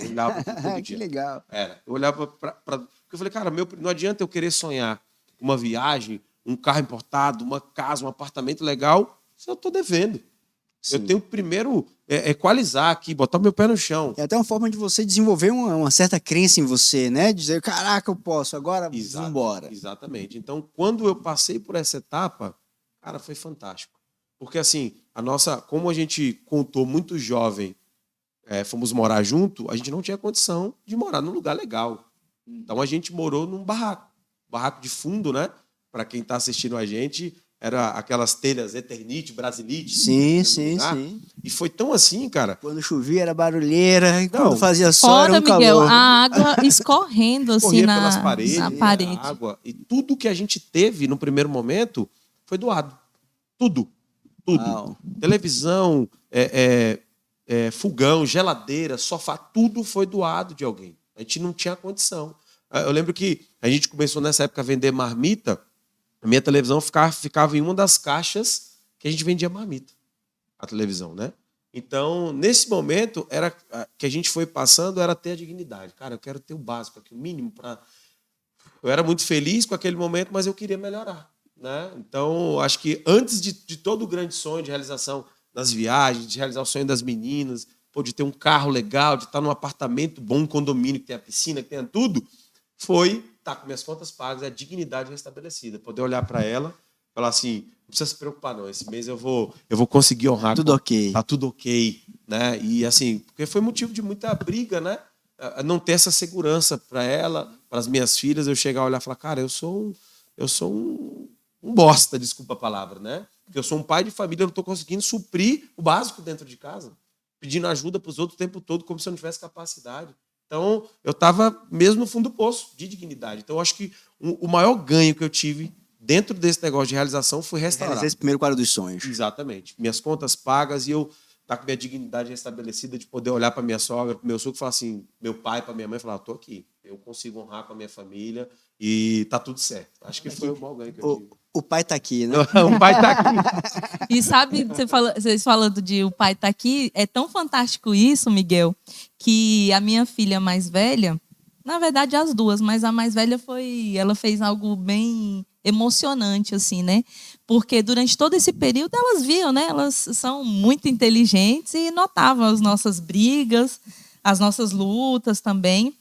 Eu olhava todo Que legal. Eu olhava para... Porque eu falei, cara, não adianta eu querer sonhar uma viagem, um carro importado, uma casa, um apartamento legal, se eu estou devendo. Sim. Eu tenho que primeiro equalizar aqui, botar o meu pé no chão. É até uma forma de você desenvolver uma certa crença em você, né? Dizer, caraca, eu posso, agora vamos embora. Exatamente. Então, quando eu passei por essa etapa, cara, foi fantástico. Porque, assim, como a gente contou muito jovem, fomos morar junto, a gente não tinha condição de morar num lugar legal. Então, a gente morou num barraco de fundo, né? Para quem está assistindo a gente, era aquelas telhas Eternite, Brasilite. Sim. E foi tão assim, cara. Quando chovia era barulheira, e quando fazia sol era um Miguel, calor. a água escorrendo assim pelas paredes, na parede. A água. E tudo que a gente teve no primeiro momento foi doado. Tudo. Uau. Televisão, fogão, geladeira, sofá, tudo foi doado de alguém. A gente não tinha condição. Eu lembro que a gente começou nessa época a vender marmita. A minha televisão ficava em uma das caixas que a gente vendia marmita. A televisão, né? Então, nesse momento, que a gente foi passando, era ter a dignidade. Cara, eu quero ter o básico aqui, o mínimo para... Eu era muito feliz com aquele momento, mas eu queria melhorar, né? Então, acho que antes de todo o grande sonho de realização das viagens, de realizar o sonho das meninas, de ter um carro legal, de estar num apartamento bom, um condomínio que tenha piscina, que tenha tudo, foi estar com minhas contas pagas, a dignidade restabelecida. Poder olhar para ela e falar assim, não precisa se preocupar não, esse mês eu vou conseguir honrar. Tudo ok. Tá tudo ok, né? E assim, porque foi motivo de muita briga, né? Não ter essa segurança para ela, para as minhas filhas, eu chegar a olhar e falar, cara, eu sou um bosta, desculpa a palavra, né? Porque eu sou um pai de família, eu não estou conseguindo suprir o básico dentro de casa, pedindo ajuda para os outros o tempo todo, como se eu não tivesse capacidade. Então, eu estava mesmo no fundo do poço de dignidade. Então, eu acho que o maior ganho que eu tive dentro desse negócio de realização foi restaurar. Realizar esse primeiro quadro dos sonhos. Exatamente. Minhas contas pagas e eu estar com minha dignidade restabelecida de poder olhar para minha sogra, para o meu sogro e falar assim, meu pai, para minha mãe, falar, estou aqui. eu consigo honrar com a minha família e tá tudo certo. Acho que foi o maior ganho que eu tive. O pai tá aqui, né? O pai tá aqui. E sabe, vocês falando de o pai tá aqui, é tão fantástico isso, Miguel, que a minha filha mais velha, na verdade as duas, mas a mais velha ela fez algo bem emocionante, assim, né? Porque durante todo esse período elas viam, né? Elas são muito inteligentes e notavam as nossas brigas, as nossas lutas também,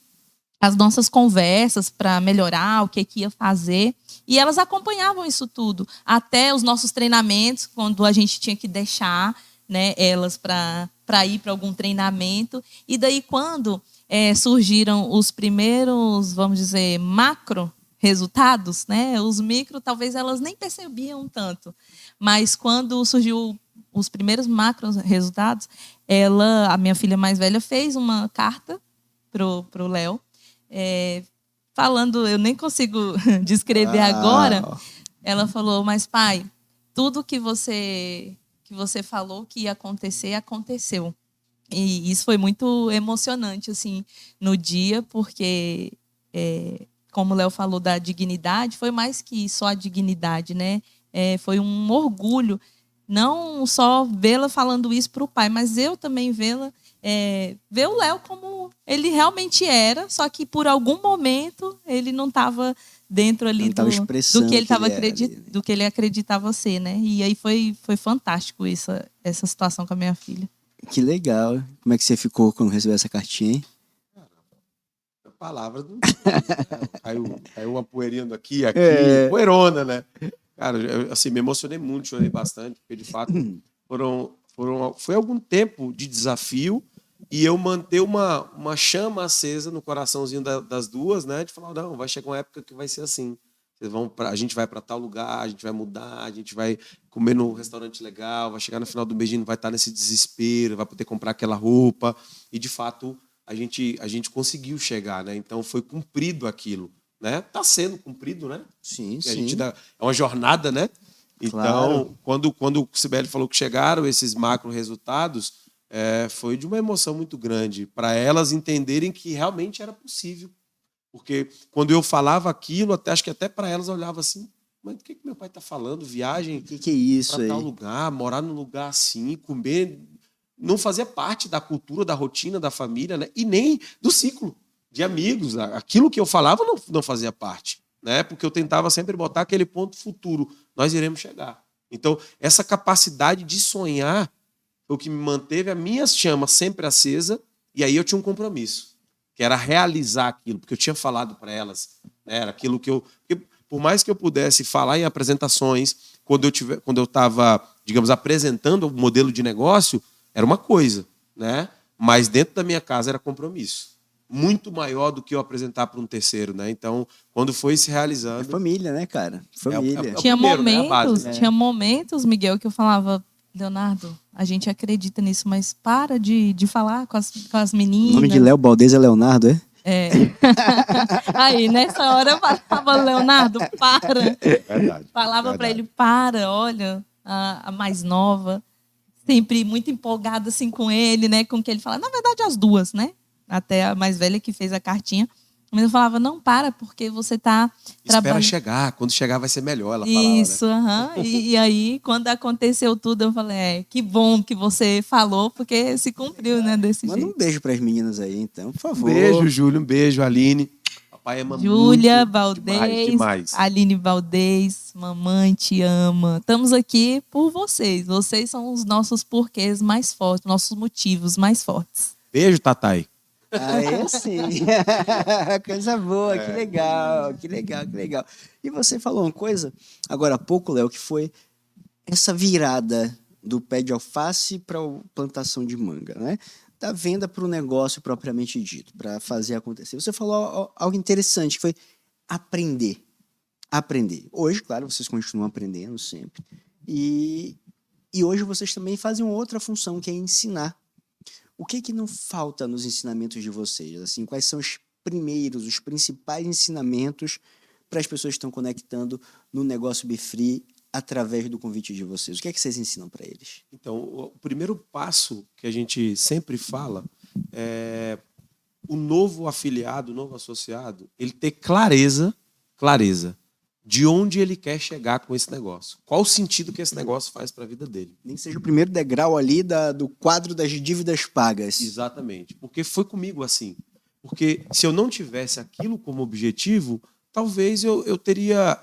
as nossas conversas para melhorar o que ia fazer. E elas acompanhavam isso tudo, até os nossos treinamentos, quando a gente tinha que deixar, né, elas para ir para algum treinamento. E daí, quando surgiram os primeiros, vamos dizer, macro resultados, né, os micro, talvez elas nem percebiam tanto. Mas quando surgiu os primeiros macro resultados, a minha filha mais velha, fez uma carta pro Léo, falando, eu nem consigo descrever agora. Ela falou: mas pai, tudo que você falou que ia acontecer, aconteceu. E isso foi muito emocionante, assim, no dia, porque, como o Léo falou da dignidade, foi mais que só a dignidade, né? Foi um orgulho, não só vê-la falando isso para o pai, mas eu também ver o Léo como ele realmente era, só que por algum momento ele não estava dentro ali do que ele estava do que ele acreditava ser, né? E aí foi fantástico essa situação com a minha filha. Que legal. Como é que você ficou quando recebeu essa cartinha, hein? Palavras do caiu uma poeirinha aqui, poeirona, né? Cara, eu, assim, me emocionei muito, chorei bastante, porque de fato foi algum tempo de desafio e eu manter uma chama acesa no coraçãozinho das duas, né? De falar, não, vai chegar uma época que vai ser assim. A gente vai para tal lugar, a gente vai mudar, a gente vai comer num restaurante legal, vai chegar no final do mês, a gente vai estar nesse desespero, vai poder comprar aquela roupa. E, de fato, a gente conseguiu chegar, né? Então, foi cumprido aquilo, né? Está sendo cumprido, né? Sim, sim. A gente é uma jornada, né? Então, claro. quando o Sibeli falou que chegaram esses macro resultados, foi de uma emoção muito grande para elas entenderem que realmente era possível. Porque quando eu falava aquilo, acho que até para elas eu olhava assim, mas o que meu pai está falando? Viagem que é isso para tal lugar, morar num lugar assim, comer, não fazia parte da cultura, da rotina da família, né? E nem do ciclo de amigos. Aquilo que eu falava não fazia parte, né? Porque eu tentava sempre botar aquele ponto futuro, nós iremos chegar. Então, essa capacidade de sonhar foi o que me manteve a minha chama sempre acesa, e aí eu tinha um compromisso, que era realizar aquilo, porque eu tinha falado para elas, né? Era aquilo que por mais que eu pudesse falar em apresentações, quando eu estava, digamos, apresentando o modelo de negócio, era uma coisa, né? Mas dentro da minha casa era compromisso, muito maior do que eu apresentar para um terceiro, né? Então, quando foi se realizando... família, né, cara? Família. Tinha primeiro, momentos, né? A base, né? Tinha momentos, Miguel, que eu falava: Leonardo, a gente acredita nisso, mas para de falar com as meninas. O nome de Léo Baldez é Leonardo, é? Aí, nessa hora eu falava: Leonardo, para. Verdade. Falava para ele: para, olha, a mais nova, sempre muito empolgada assim com ele, né? Com o que ele fala. Na verdade, as duas, né? Até a mais velha que fez a cartinha. Mas eu falava: não, para, porque você está trabalhando. Espera chegar, quando chegar vai ser melhor, ela falava. Isso, né? E aí, quando aconteceu tudo, eu falei: que bom que você falou, porque se cumpriu, né, desse jeito. Manda um beijo para as meninas aí, então, por favor. Um beijo, Júlio, um beijo, Aline. Papai ama Júlia muito. Valdez, demais. Aline Valdez, mamãe te ama. Estamos aqui por vocês. Vocês são os nossos porquês mais fortes, nossos motivos mais fortes. Beijo, Tatai. Aí sim. Coisa boa, que legal, que legal, que legal. E você falou uma coisa agora há pouco, Léo, que foi essa virada do pé de alface para a plantação de manga, né? Da venda para o negócio propriamente dito, para fazer acontecer. Você falou algo interessante, que foi aprender. Aprender. Hoje, claro, vocês continuam aprendendo sempre. E hoje vocês também fazem uma outra função, que é ensinar. O que não falta nos ensinamentos de vocês? Assim, quais são os principais ensinamentos para as pessoas que estão conectando no negócio BeFree através do convite de vocês? O que vocês ensinam para eles? Então, o primeiro passo que a gente sempre fala é o novo afiliado, o novo associado, ele ter clareza de onde ele quer chegar com esse negócio. Qual o sentido que esse negócio faz para a vida dele. Nem que seja o primeiro degrau ali do quadro das dívidas pagas. Exatamente. Porque foi comigo assim. Porque se eu não tivesse aquilo como objetivo, talvez eu teria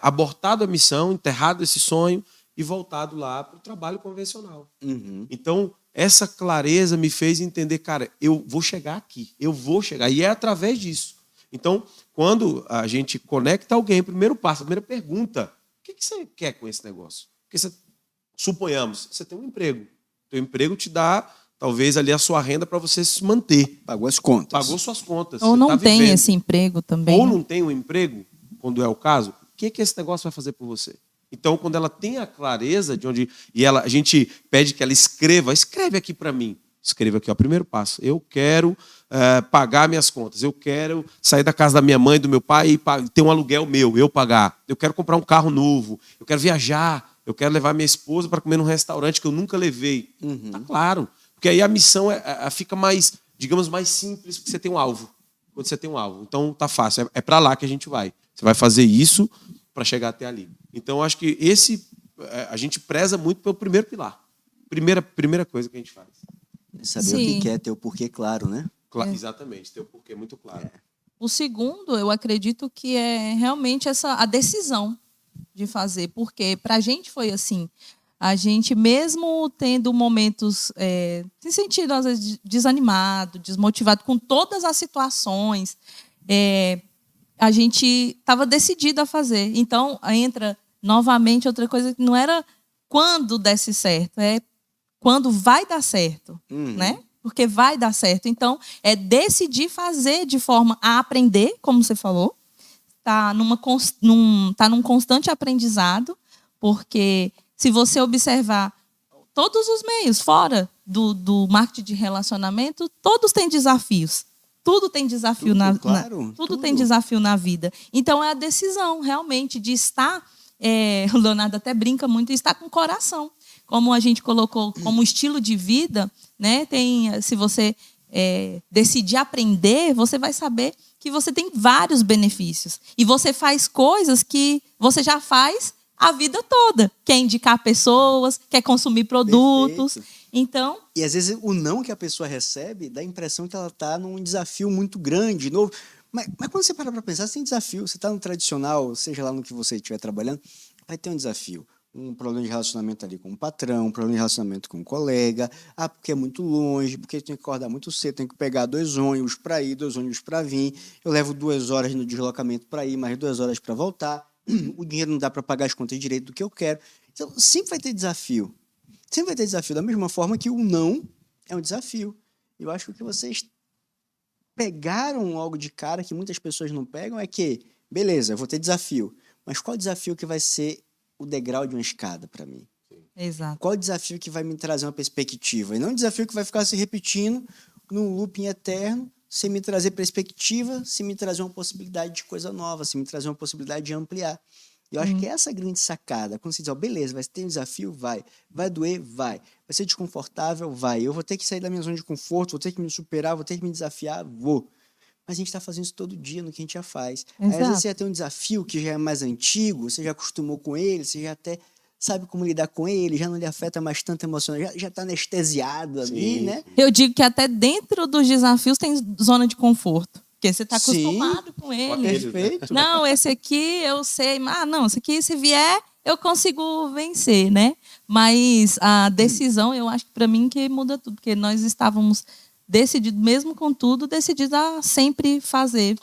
abortado a missão, enterrado esse sonho e voltado lá para o trabalho convencional. Uhum. Então, essa clareza me fez entender, cara, eu vou chegar aqui, eu vou chegar. E é através disso. Então, quando a gente conecta alguém, primeiro passo, a primeira pergunta, o que você quer com esse negócio? Porque suponhamos, você tem um emprego. O emprego te dá, talvez, ali a sua renda para você se manter. Pagou as contas. Pagou suas contas. Ou você não tá tem vivendo. esse emprego também. Ou né? não tem um emprego, quando é o caso, o que esse negócio vai fazer por você? Então, quando ela tem a clareza de onde... E a gente pede que ela escreve aqui para mim. Escreva aqui, ó, primeiro passo. Eu quero pagar minhas contas. Eu quero sair da casa da minha mãe, do meu pai e ter um aluguel meu, eu pagar. Eu quero comprar um carro novo. Eu quero viajar. Eu quero levar minha esposa para comer num restaurante que eu nunca levei. Uhum. Tá claro. Porque aí a missão fica mais, digamos, mais simples, porque você tem um alvo. Quando você tem um alvo. Então, tá fácil. É para lá que a gente vai. Você vai fazer isso para chegar até ali. Então, acho que a gente preza muito pelo primeiro pilar. Primeira coisa que a gente faz. Saber Sim. o que quer, ter o porquê claro, né? Exatamente, ter o porquê muito claro. O segundo, eu acredito que é realmente a decisão de fazer, porque para a gente foi assim. A gente, mesmo tendo momentos se sentindo, às vezes, desanimado, desmotivado com todas as situações, a gente estava decidido a fazer. Então, entra novamente outra coisa que não era quando desse certo, é quando vai dar certo, né? Porque vai dar certo. Então, é decidir fazer de forma a aprender, como você falou, tá num constante aprendizado, porque se você observar todos os meios fora do marketing de relacionamento, todos têm desafios. Tudo tem desafio tudo tem desafio na vida. Então é a decisão realmente de estar, o Leonardo até brinca muito, estar com o coração. Como a gente colocou como estilo de vida, né? Se você decidir aprender, você vai saber que você tem vários benefícios. E você faz coisas que você já faz a vida toda. Quer indicar pessoas, quer consumir produtos. Perfeito. Então... E às vezes o não que a pessoa recebe dá a impressão que ela está num desafio muito grande, novo. Mas quando você para pensar, você tem desafio. Você está no tradicional, seja lá no que você estiver trabalhando, vai ter um desafio. Um problema de relacionamento ali com o patrão, um problema de relacionamento com o colega, porque é muito longe, porque tem que acordar muito cedo, tem que pegar 2 ônibus para ir, 2 ônibus para vir, eu levo 2 horas no deslocamento para ir, mais 2 horas para voltar, o dinheiro não dá para pagar as contas direito do que eu quero. Então, sempre vai ter desafio. Sempre vai ter desafio, da mesma forma que o não é um desafio. Eu acho que o que vocês pegaram logo de cara, que muitas pessoas não pegam, é que, beleza, eu vou ter desafio, mas qual desafio que vai ser o degrau de uma escada para mim? Exato. Qual o desafio que vai me trazer uma perspectiva? E não um desafio que vai ficar se repetindo num looping eterno, sem me trazer perspectiva, sem me trazer uma possibilidade de coisa nova, sem me trazer uma possibilidade de ampliar. Eu acho que é essa a grande sacada. Quando você diz, beleza, vai ter um desafio? Vai. Vai doer? Vai. Vai ser desconfortável? Vai. Eu vou ter que sair da minha zona de conforto, vou ter que me superar, vou ter que me desafiar? Vou. Mas a gente está fazendo isso todo dia no que a gente já faz. Aí, às vezes você já tem um desafio que já é mais antigo, você já acostumou com ele, você já até sabe como lidar com ele, já não lhe afeta mais tanto emocionalmente, já está anestesiado ali, né? Eu digo que até dentro dos desafios tem zona de conforto. Porque você está acostumado com ele. Perfeito. Não, esse aqui eu sei. Não, esse aqui, se vier, eu consigo vencer, né? Mas a decisão, eu acho que para mim que muda tudo. Porque nós estávamos decididos, mesmo com tudo, decididos a sempre fazer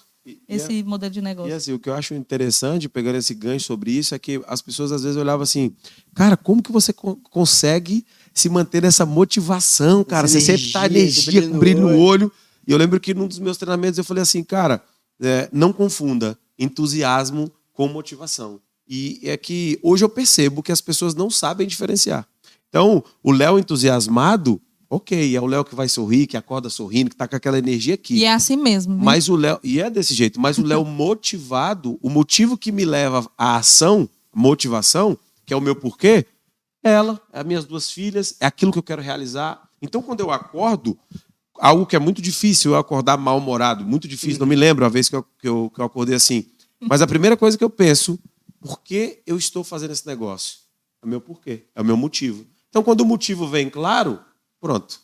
esse modelo de negócio. E assim, o que eu acho interessante, pegando esse gancho sobre isso, é que as pessoas às vezes olhavam assim, cara, como que você consegue se manter nessa motivação, cara? Você sempre está energia, com brilho no olho. E eu lembro que num dos meus treinamentos eu falei assim, cara, não confunda entusiasmo com motivação. E é que hoje eu percebo que as pessoas não sabem diferenciar. Então, o Léo entusiasmado, ok, é o Léo que vai sorrir, que acorda sorrindo, que está com aquela energia aqui. E é assim mesmo. Viu? Mas o Léo, e é desse jeito, mas o Léo motivado, o motivo que me leva à ação, motivação, que é o meu porquê, é ela, é as minhas 2 filhas, é aquilo que eu quero realizar. Então, quando eu acordo, algo que é muito difícil, eu acordar mal-humorado, muito difícil, não me lembro a vez que eu acordei assim. Mas a primeira coisa que eu penso, por que eu estou fazendo esse negócio? É o meu porquê, é o meu motivo. Então, quando o motivo vem claro, pronto,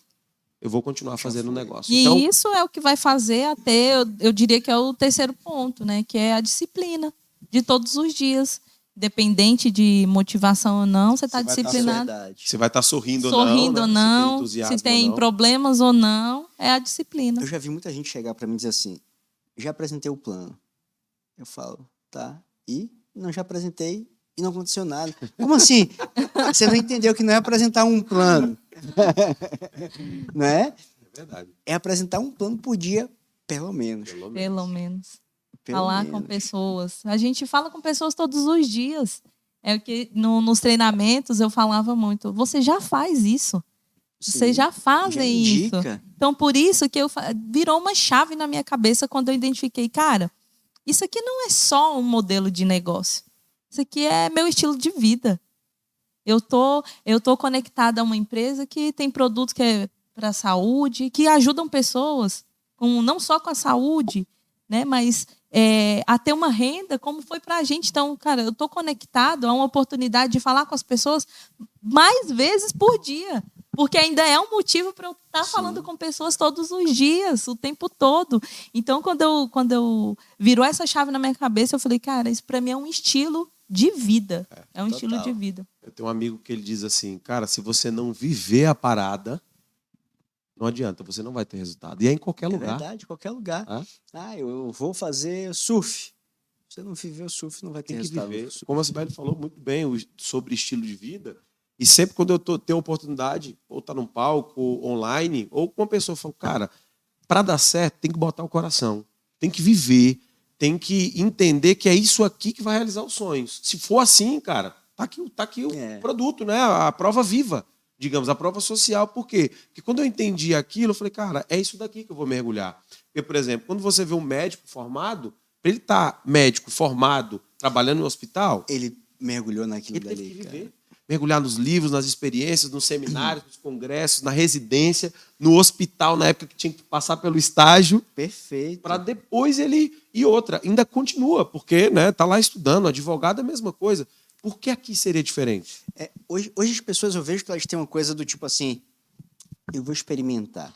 eu vou continuar fazendo o negócio. E Então, isso é o que vai fazer até, eu diria que é o terceiro ponto, né? Que é a disciplina de todos os dias. Independente de motivação ou não, você está Você vai tá disciplinado. Verdade. você vai estar sorrindo, Sorrindo ou ou não, né? não, Se tem entusiasmo se tem ou não. problemas ou não, é a disciplina. Eu já vi muita gente chegar pra mim e dizer assim, já apresentei o plano. Eu falo, tá, e? Não, já apresentei e não aconteceu nada. Como assim? Você não entendeu que não é apresentar um plano. Não é? É verdade. É apresentar um plano por dia, pelo menos. Pelo menos. Pelo Falar com menos. pessoas. A gente fala com pessoas todos os dias. É o que nos treinamentos eu falava muito. Você já faz isso. Vocês Sim, já fazem já isso. indica. Então, por isso que virou uma chave na minha cabeça quando eu identifiquei, cara, isso aqui não é só um modelo de negócio. Isso aqui é meu estilo de vida. Eu tô conectada a uma empresa que tem produtos que é para a saúde, que ajudam pessoas, não só com a saúde, né, mas a ter uma renda, como foi para a gente. Então, cara, eu tô conectado a uma oportunidade de falar com as pessoas mais vezes por dia. Porque ainda é um motivo para eu estar falando com pessoas todos os dias, o tempo todo. Então, quando eu virou essa chave na minha cabeça, eu falei, cara, isso para mim é um estilo de vida. É um estilo de vida. Eu tenho um amigo que ele diz assim, cara, se você não viver a parada, não adianta, você não vai ter resultado. E é em qualquer É lugar. verdade, qualquer lugar. Hã? Eu vou fazer surf. Se você não viver o surf, não vai ter Tem que resultado. viver. Como a Sibeli falou muito bem sobre estilo de vida. E sempre quando eu tenho oportunidade, ou estar num palco, ou online, ou com uma pessoa, eu falo, cara, para dar certo, tem que botar o coração. Tem que viver. Tem que entender que é isso aqui que vai realizar os sonhos. Se for assim, cara, tá aqui o produto, né? A prova viva, digamos, a prova social. Por quê? Porque quando eu entendi aquilo, eu falei, cara, é isso daqui que eu vou mergulhar. Porque, por exemplo, quando você vê um médico formado, para ele estar médico formado, trabalhando no hospital, Ele mergulhou naquilo ele teve dali, que cara. viver. Mergulhar nos livros, nas experiências, nos seminários, nos congressos, na residência, no hospital, na época que tinha que passar pelo estágio, Perfeito. para depois ele... E outra, ainda continua, porque tá lá estudando, advogado é a mesma coisa. Por que aqui seria diferente? Hoje as pessoas, eu vejo que elas têm uma coisa do tipo assim, eu vou experimentar.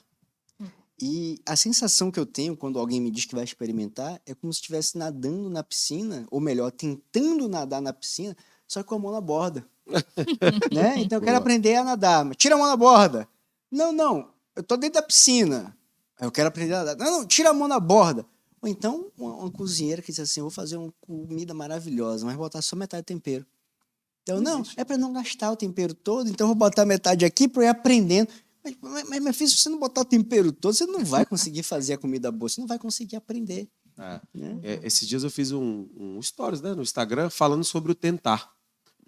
E a sensação que eu tenho quando alguém me diz que vai experimentar é como se estivesse nadando na piscina, ou melhor, tentando nadar na piscina, só com a mão na borda. Né? Então eu quero Boa. aprender a nadar, mas tira a mão na borda. Não, eu tô dentro da piscina. Eu quero aprender a nadar. Não, tira a mão na borda. Ou então uma cozinheira que diz assim, eu vou fazer uma comida maravilhosa, mas vou botar só metade do tempero. Então, não, é para não gastar o tempero todo, então eu vou botar metade aqui para eu ir aprendendo. Mas, meu filho, se você não botar o tempero todo, você não vai conseguir fazer a comida boa, você não vai conseguir aprender. Né? Esses dias eu fiz um stories, né, no Instagram falando sobre o tentar,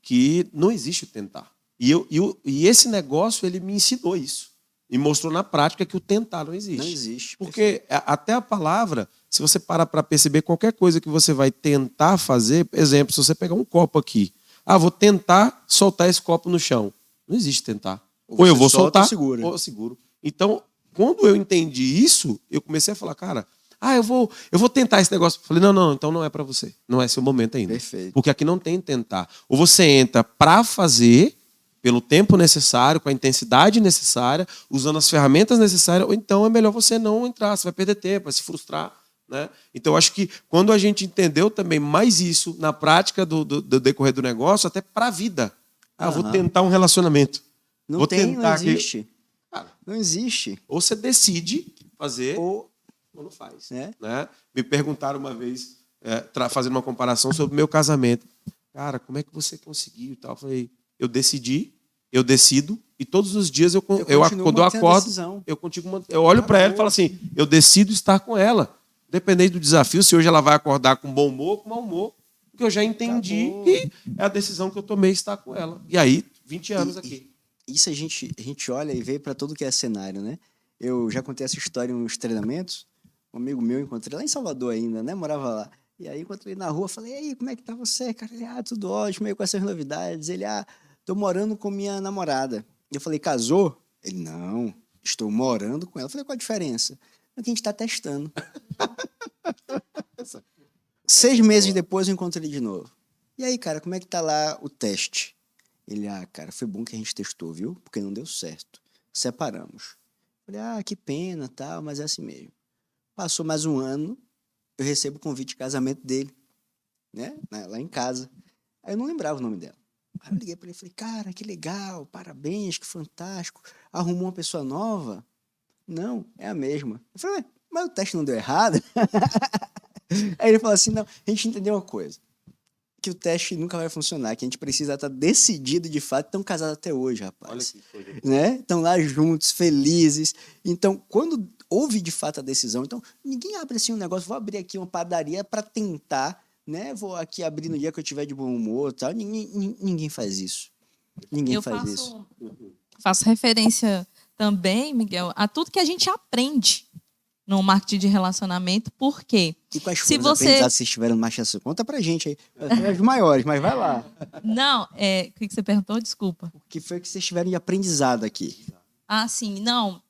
que não existe o tentar. E esse negócio, ele me ensinou isso. E mostrou na prática que o tentar não existe. Não existe. Porque até a palavra, se você parar para perceber qualquer coisa que você vai tentar fazer, por exemplo, se você pegar um copo aqui, vou tentar soltar esse copo no chão. Não existe tentar. Ou eu vou soltar, ou eu seguro. Então, quando eu entendi isso, eu comecei a falar, cara, eu vou tentar esse negócio. Falei, não, então não é para você. Não é seu momento ainda. Perfeito. Porque aqui não tem tentar. Ou você entra para fazer, pelo tempo necessário, com a intensidade necessária, usando as ferramentas necessárias, ou então é melhor você não entrar, você vai perder tempo, vai se frustrar. Né? Então, eu acho que quando a gente entendeu também mais isso na prática do decorrer do negócio, até para a vida. Vou tentar um relacionamento. Não Vou tem, tentar não existe. Cara, não existe. ou você decide fazer, ou não faz. Né? Me perguntaram uma vez, fazendo uma comparação sobre o meu casamento. Cara, como é que você conseguiu e tal? Eu falei, eu decidi, eu decido, e todos os dias quando eu acordo, eu olho para ela e falo assim, eu decido estar com ela. Independente do desafio, se hoje ela vai acordar com bom humor ou com mau humor, porque eu já entendi que é a decisão que eu tomei estar com ela. E aí, 20 anos aqui. Isso a gente olha e vê para tudo que é cenário, né? Eu já contei essa história em uns treinamentos. Um amigo meu encontrei lá em Salvador ainda, né? Morava lá. E aí encontrei na rua, falei, e aí, como é que tá você? Cara, ele, tudo ótimo, meio com essas novidades. Ele, tô morando com minha namorada. Eu falei, casou? Ele, não. estou morando com ela. Eu falei, qual a diferença? É que a gente está testando. 6 meses depois eu encontro ele de novo. E aí, cara, como é que tá lá o teste? Ele, cara, foi bom que a gente testou, viu? Porque não deu certo. Separamos. Eu falei, que pena, tal, mas é assim mesmo. Passou mais um ano, eu recebo o convite de casamento dele, né? Lá em casa. Aí eu não lembrava o nome dela. Aí eu liguei pra ele e falei, cara, que legal, parabéns, que fantástico. Arrumou uma pessoa nova? Não, é a mesma. Eu falei, ué, mas o teste não deu errado? Aí ele falou assim, não, a gente entendeu uma coisa, que o teste nunca vai funcionar, que a gente precisa estar decidido de fato, estão casados até hoje, rapaz. Olha que coisa. Né? Estão lá juntos, felizes. Então, quando houve de fato a decisão, então, ninguém abre assim um negócio, vou abrir aqui uma padaria para tentar, né? Vou aqui abrir no dia que eu tiver de bom humor, tal. Ninguém faz isso. Ninguém faz isso. Faço referência também, Miguel, a tudo que a gente aprende no marketing de relacionamento, porque E quais se foram os você... aprendizados que vocês tiveram no marketing? Conta pra gente aí. Os maiores, mas vai lá. Não, o que você perguntou? Desculpa. O que foi que vocês tiveram de aprendizado aqui? Sim, não.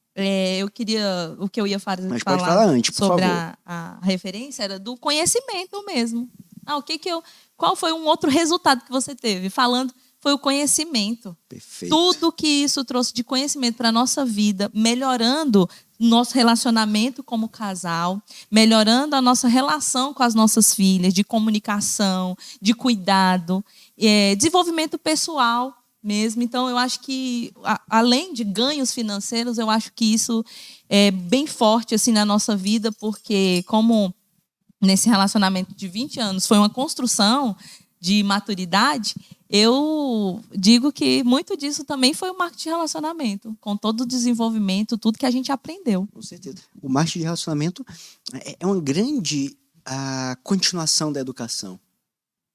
O que eu ia falar Mas pode falar antes, por sobre favor. a referência era do conhecimento mesmo. Qual foi um outro resultado que você teve? Falando, foi o conhecimento. Perfeito. Tudo que isso trouxe de conhecimento para a nossa vida, melhorando nosso relacionamento como casal, melhorando a nossa relação com as nossas filhas, de comunicação, de cuidado, desenvolvimento pessoal mesmo. Então, eu acho que, além de ganhos financeiros, eu acho que isso é bem forte assim, na nossa vida, porque como nesse relacionamento de 20 anos foi uma construção de maturidade, eu digo que muito disso também foi o marketing de relacionamento, com todo o desenvolvimento, tudo que a gente aprendeu. Com certeza. O marketing de relacionamento é uma grande continuação da educação.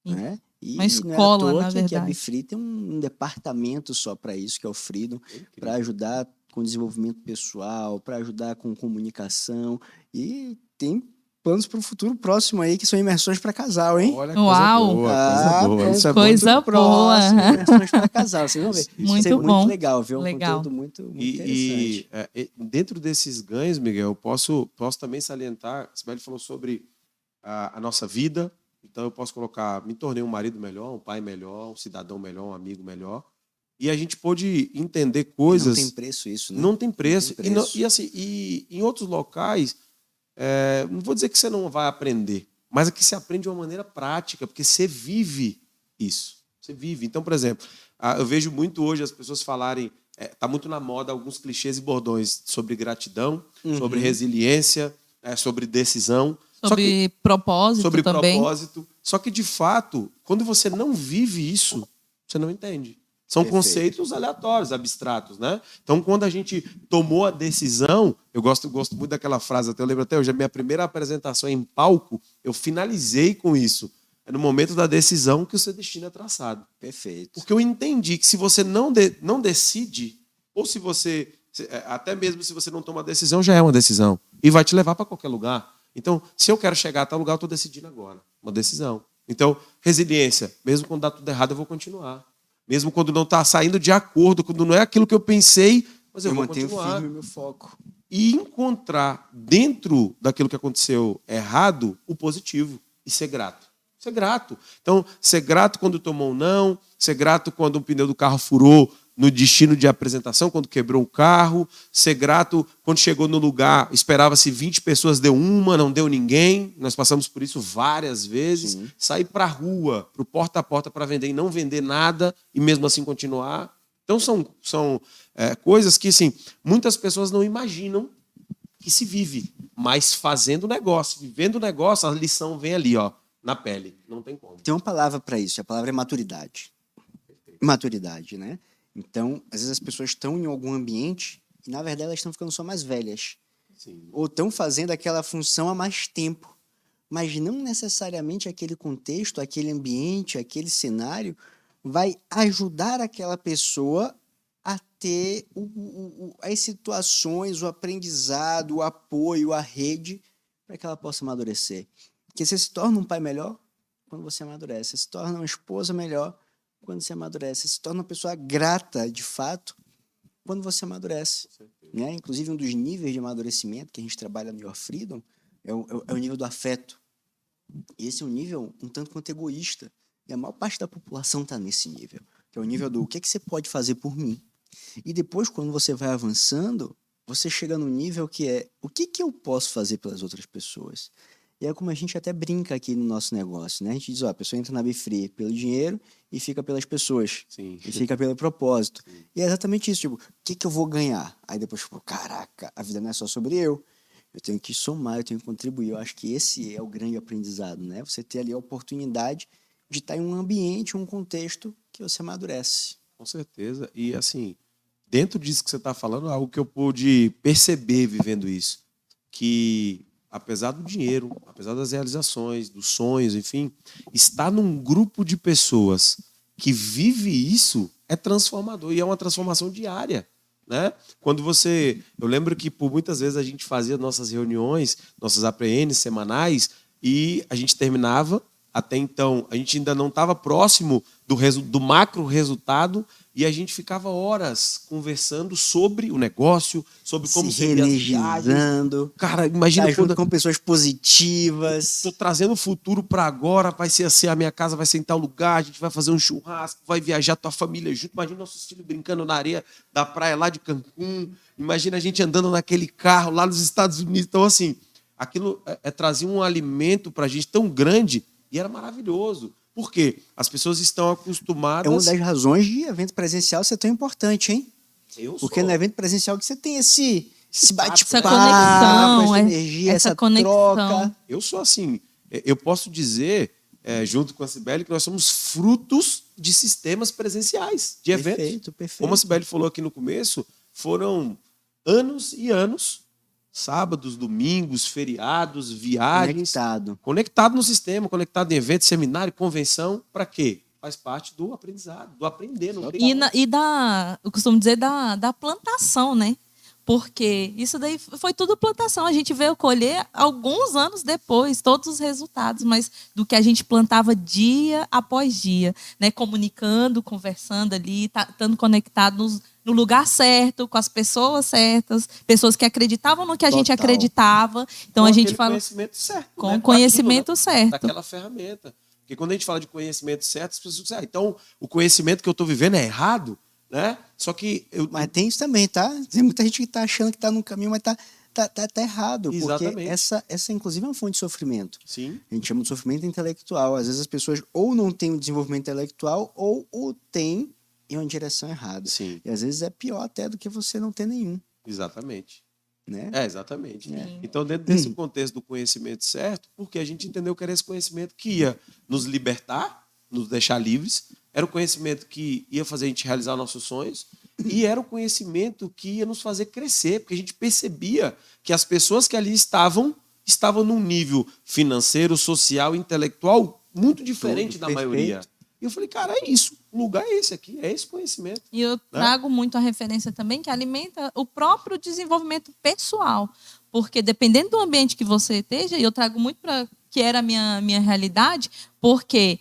Né? E uma escola, não é à na toa que a verdade. Bifree tem um departamento só para isso, que é o Freedom, para ajudar com desenvolvimento pessoal, para ajudar com comunicação. E tem planos para o futuro próximo aí, que são imersões para casal, hein? Olha, Uau! coisa boa. Isso é bom. Coisa Futuro próximo, boa. imersões para casal, vocês vão ver. Muito Vai ser bom. muito legal, viu? Um Legal. conteúdo muito interessante. Dentro desses ganhos, Miguel, eu posso também salientar, a Sibeli falou sobre a nossa vida, então eu posso colocar, me tornei um marido melhor, um pai melhor, um cidadão melhor, um amigo melhor, e a gente pôde entender coisas... Não tem preço isso, né? Não tem preço. Não tem preço. E em outros locais, não vou dizer que você não vai aprender, mas é que você aprende de uma maneira prática, porque você vive isso. Você vive. Então, por exemplo, eu vejo muito hoje as pessoas falarem, está muito na moda alguns clichês e bordões sobre gratidão, sobre resiliência, sobre decisão. Sobre propósito sobre também. Propósito. Só que, de fato, quando você não vive isso, você não entende. São Perfeito. conceitos aleatórios, abstratos, né? Então, quando a gente tomou a decisão, eu gosto muito daquela frase, até eu lembro até hoje, a minha primeira apresentação em palco, eu finalizei com isso. É no momento da decisão que o seu destino é traçado. Perfeito. Porque eu entendi que se você não decide, ou se você, até mesmo se você não toma a decisão, já é uma decisão. E vai te levar para qualquer lugar. Então, se eu quero chegar a tal lugar, eu estou decidindo agora. Uma decisão. Então, resiliência. Mesmo quando dá tudo errado, eu vou continuar. Mesmo quando não está saindo de acordo, quando não é aquilo que eu pensei, mas eu vou mantenho continuar. firme o meu foco. E encontrar dentro daquilo que aconteceu errado, o positivo. E ser grato. Ser grato. Então, ser grato quando tomou um não, ser grato quando um pneu do carro furou no destino de apresentação, quando quebrou o carro, ser grato quando chegou no lugar, esperava-se 20 pessoas, deu uma, não deu ninguém. Nós passamos por isso várias vezes. Sim. Sair para a rua, para o porta a porta para vender e não vender nada e mesmo assim continuar. Então, são coisas que assim, muitas pessoas não imaginam que se vive, mas fazendo negócio, vivendo negócio, a lição vem ali, ó, na pele. Não tem como. Tem uma palavra para isso, a palavra é maturidade. Maturidade, né? Então, às vezes as pessoas estão em algum ambiente e, na verdade, elas estão ficando só mais velhas. Sim. Ou estão fazendo aquela função há mais tempo. Mas não necessariamente aquele contexto, aquele ambiente, aquele cenário vai ajudar aquela pessoa a ter as situações, o aprendizado, o apoio, a rede para que ela possa amadurecer. Porque você se torna um pai melhor quando você amadurece. Você se torna uma esposa melhor quando você amadurece. Você se torna uma pessoa grata, de fato, quando você amadurece. Né? Inclusive, um dos níveis de amadurecimento que a gente trabalha no Your Freedom é o nível do afeto. E esse é um nível um tanto quanto egoísta. E a maior parte da população está nesse nível. Que é o nível do o que é que você pode fazer por mim? E depois, quando você vai avançando, você chega no nível que é o que eu posso fazer pelas outras pessoas? E é como a gente até brinca aqui no nosso negócio, né? A gente diz, ó, a pessoa entra na Befree pelo dinheiro e fica pelas pessoas. Sim. E fica pelo propósito. E é exatamente isso, tipo, o que eu vou ganhar? Aí depois, tipo, caraca, a vida não é só sobre eu. Eu tenho que somar, eu tenho que contribuir. Eu acho que esse é o grande aprendizado, né? Você ter ali a oportunidade de estar em um ambiente, um contexto que você amadurece. Com certeza. E, assim, dentro disso que você está falando, algo que eu pude perceber vivendo isso, que apesar do dinheiro, apesar das realizações, dos sonhos, enfim, estar num grupo de pessoas que vive isso é transformador e é uma transformação diária, né? Quando eu lembro que por muitas vezes a gente fazia nossas reuniões, nossas APNs semanais e a gente terminava. Até então, a gente ainda não estava próximo do macro resultado e a gente ficava horas conversando sobre o negócio, sobre como seria as viagens. Reenergizando. Cara, imagina junto com pessoas positivas. Estou trazendo o futuro para agora, vai ser assim, a minha casa vai ser em tal lugar, a gente vai fazer um churrasco, vai viajar tua família junto. Imagina nossos filhos brincando na areia da praia lá de Cancún. Imagina a gente andando naquele carro lá nos Estados Unidos. Então, assim, aquilo trazia um alimento para a gente tão grande. E era maravilhoso. Por quê? As pessoas estão acostumadas... É uma das razões de evento presencial ser tão importante, hein? Porque no evento presencial que você tem esse bate-papo, essa conexão, essa energia, essa conexão. Troca. Eu sou assim, eu posso dizer, junto com a Cibele, que nós somos frutos de sistemas presenciais, de eventos. Perfeito. Como a Cibele falou aqui no começo, foram anos e anos, sábados, domingos, feriados, viagens. Conectado no sistema, conectado em eventos, seminário, convenção. Para quê? Faz parte do aprendizado, do aprender. Não tem eu costumo dizer da plantação, né? Porque isso daí foi tudo plantação. A gente veio colher alguns anos depois, todos os resultados, mas do que a gente plantava dia após dia, né? Comunicando, conversando ali, estando conectados no lugar certo, com as pessoas certas, pessoas que acreditavam no que a gente acreditava. Então a gente fala conhecimento certo, com o conhecimento certo. Daquela ferramenta. Porque quando a gente fala de conhecimento certo, as pessoas dizem, então o conhecimento que eu estou vivendo é errado, né? Só que mas tem isso também, tá? Tem muita gente que está achando que está no caminho, mas tá errado. Exatamente. Porque essa inclusive, é uma fonte de sofrimento. Sim. A gente chama de sofrimento intelectual. Às vezes as pessoas ou não têm o desenvolvimento intelectual ou o têm em uma direção errada. Sim. E às vezes é pior até do que você não ter nenhum. Exatamente. Né? Exatamente. Então, dentro desse contexto do conhecimento certo, porque a gente entendeu que era esse conhecimento que ia nos libertar, nos deixar livres, era o conhecimento que ia fazer a gente realizar nossos sonhos e era o conhecimento que ia nos fazer crescer, porque a gente percebia que as pessoas que ali estavam num nível financeiro, social, intelectual muito diferente da maioria. E eu falei, cara, é isso. O lugar é esse aqui, é esse conhecimento. E eu trago muito a referência também que alimenta o próprio desenvolvimento pessoal. Porque dependendo do ambiente que você esteja, e eu trago muito para que era a minha realidade, porque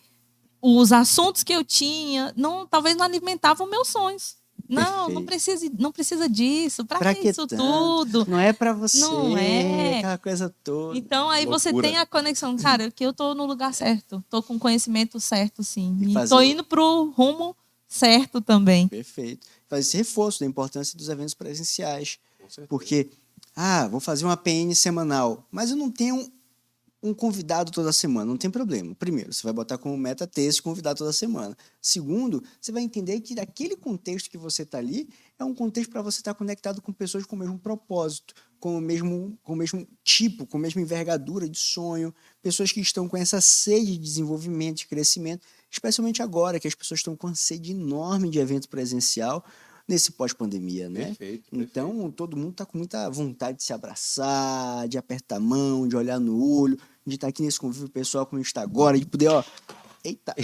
os assuntos que eu tinha talvez não alimentavam meus sonhos. Não, não precisa disso. Pra que isso tudo? Não é pra você. Não é. Aquela coisa toda. Então, aí você tem a conexão. Cara, que eu tô no lugar certo. Tô com conhecimento certo, sim. E tô indo pro rumo certo também. Perfeito. Faz esse reforço da importância dos eventos presenciais. Porque, vou fazer uma PN semanal, mas eu não tenho um convidado toda semana, não tem problema. Primeiro, você vai botar como meta ter esse convidado toda semana. Segundo, você vai entender que daquele contexto que você está ali, é um contexto para você estar conectado com pessoas com o mesmo propósito, com o mesmo tipo, com a mesma envergadura de sonho, pessoas que estão com essa sede de desenvolvimento, de crescimento, especialmente agora que as pessoas estão com uma sede enorme de evento presencial, nesse pós-pandemia, né? Perfeito. Então, todo mundo está com muita vontade de se abraçar, de apertar a mão, de olhar no olho, de estar aqui nesse convívio pessoal como a gente está agora, de poder, eita!